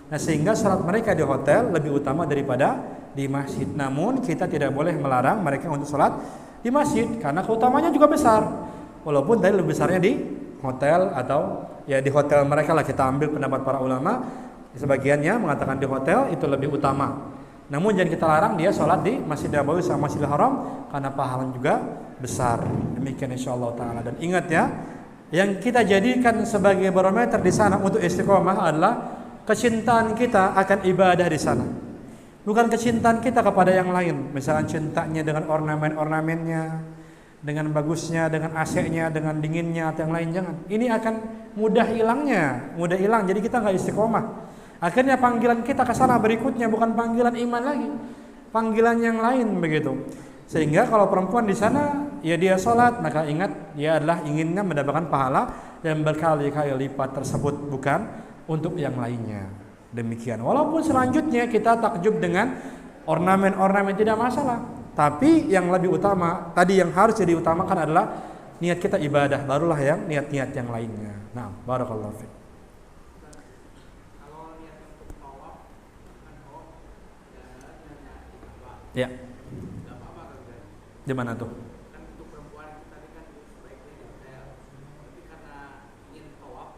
Nah sehingga sholat mereka di hotel lebih utama daripada di masjid. Namun kita tidak boleh melarang mereka untuk sholat di masjid karena keutamanya juga besar. Walaupun tadi lebih besarnya di hotel atau ya di hotel mereka lah, kita ambil pendapat para ulama. Sebagiannya mengatakan di hotel itu lebih utama. Namun jangan kita larang dia sholat di Masjid Nabawi sama Masjidil Haram karena pahalanya juga besar. Demikian insyaallah taala. Dan ingat ya, yang kita jadikan sebagai barometer di sana untuk istiqomah adalah kecintaan kita akan ibadah di sana. Bukan kecintaan kita kepada yang lain. Misalnya cintanya dengan ornamen-ornamennya, dengan bagusnya, dengan AC-nya, dengan dinginnya atau yang lain, jangan. Ini akan mudah hilang. Jadi kita nggak istiqomah. Akhirnya panggilan kita ke sana berikutnya bukan panggilan iman lagi, panggilan yang lain begitu. Sehingga kalau perempuan di sana ya dia sholat, maka ingat dia adalah inginnya mendapatkan pahala yang berkali-kali lipat tersebut, bukan untuk yang lainnya. Demikian. Walaupun selanjutnya kita takjub dengan ornamen-ornamen tidak masalah, tapi yang lebih utama tadi yang harus jadi utamakan adalah niat kita ibadah, barulah yang niat-niat yang lainnya. Nah, barakallahu fiik. Ya. Di mana tuh? Kan untuk perempuan kita tadi kan sebaiknya di hotel. Tapi karena ingin tawaf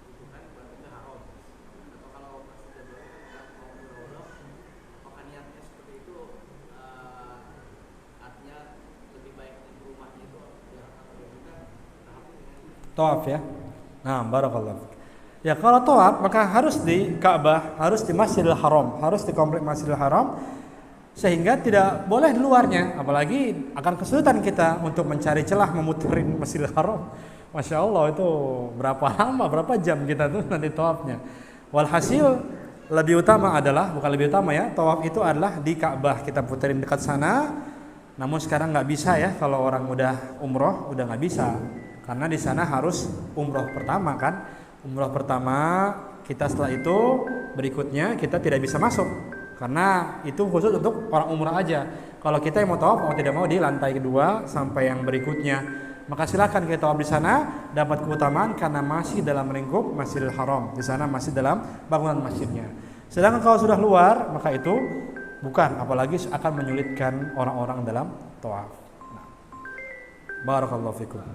itu kan berarti ke haram. Atau kalau maksudnya berarti kan mau berolok, apakah niatnya seperti itu? Artinya lebih baik di rumahnya itu ya atau juga Tawaf ya. Nah, barakallahu fiik. Ya kalau tawaf maka harus di Ka'bah, harus di Masjidil Haram, harus di komplek Masjidil Haram, sehingga tidak boleh di luarnya. Apalagi akan kesulitan kita untuk mencari celah memuterin Masjidil Haram. Masya Allah, itu berapa lama, berapa jam kita tuh nanti tawafnya. Walhasil lebih utama adalah, bukan lebih utama ya, tawaf itu adalah di Ka'bah, kita puterin dekat sana. Namun sekarang nggak bisa ya, kalau orang udah umroh udah nggak bisa, karena di sana harus umroh pertama kan. Umroh pertama kita, setelah itu berikutnya kita tidak bisa masuk, karena itu khusus untuk orang umrah aja. Kalau kita yang mau tawaf mau tidak mau di lantai kedua sampai yang berikutnya, maka silakan kita tawaf di sana, dapat keutamaan karena masih dalam lingkup Masjidil Haram. Di sana masih dalam bangunan masjidnya. Sedangkan kalau sudah luar maka itu bukan, apalagi akan menyulitkan orang-orang dalam tawaf. Nah, barakallahu fikum.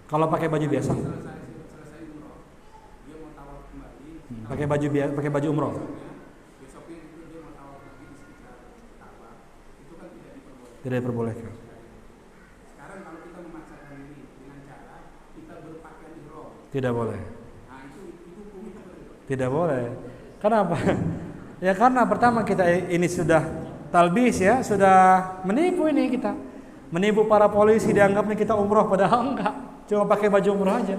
Kalau pakai baju biasa, pakai baju umroh. Tidak diperbolehkan. Sekarang kalau kita memaksakan diri dengan cara kita berpakaian ihram, tidak boleh. Nah itu hukumnya tidak boleh. Kenapa? Ya karena pertama kita ini sudah talbis ya, sudah menipu ini kita. Menipu para polisi, dianggapnya kita umroh padahal enggak, cuma pakai baju umroh aja.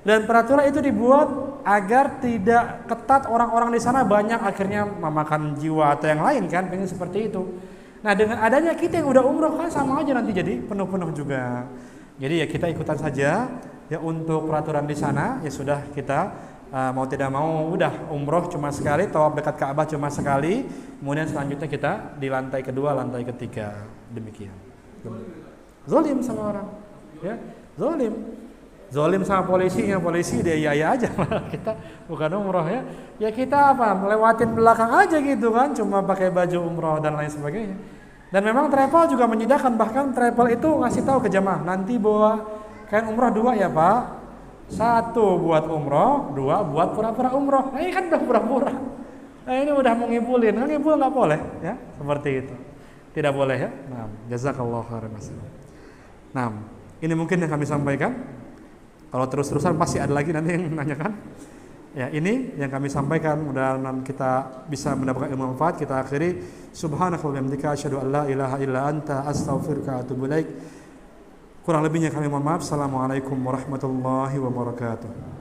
Dan peraturan itu dibuat agar tidak ketat, orang-orang di sana banyak akhirnya memakan jiwa atau yang lain kan, pengen seperti itu. Nah dengan adanya kita yang udah umroh kan sama aja nanti jadi penuh-penuh juga. Jadi ya kita ikutan saja ya untuk peraturan di sana, ya sudah kita mau tidak mau udah umroh cuma sekali, tawaf dekat Ka'bah cuma sekali, kemudian selanjutnya kita di lantai kedua, lantai ketiga, demikian. Zolim sama orang, ya zolim sama polisinya, polisi dia iya aja, kita bukan umroh ya, ya kita apa melewatin belakang aja gitu kan, cuma pakai baju umroh dan lain sebagainya. Dan memang travel juga menyediakan, bahkan travel itu ngasih tahu ke jamaah nanti bawa kain umroh 2 ya Pak, 1 buat umroh, 2 buat pura-pura umroh. Nah ini kan udah pura-pura, nah ini udah mau ngibulin, kan ngibul nggak boleh ya, seperti itu. Tidak boleh ya. Nah, jazakallahu khairan. Nah, ini mungkin yang kami sampaikan. Kalau terus-terusan pasti ada lagi nanti yang menanyakan. Ya, ini yang kami sampaikan. Mudah-mudahan kita bisa mendapatkan ilmu manfaat. Kita akhiri. Subhanaka wa bihamdika asyhadu an la ilaha illa anta astaghfiruka wa atubu ilaik. Kurang lebihnya kami mohon maaf. Assalamualaikum warahmatullahi wabarakatuh.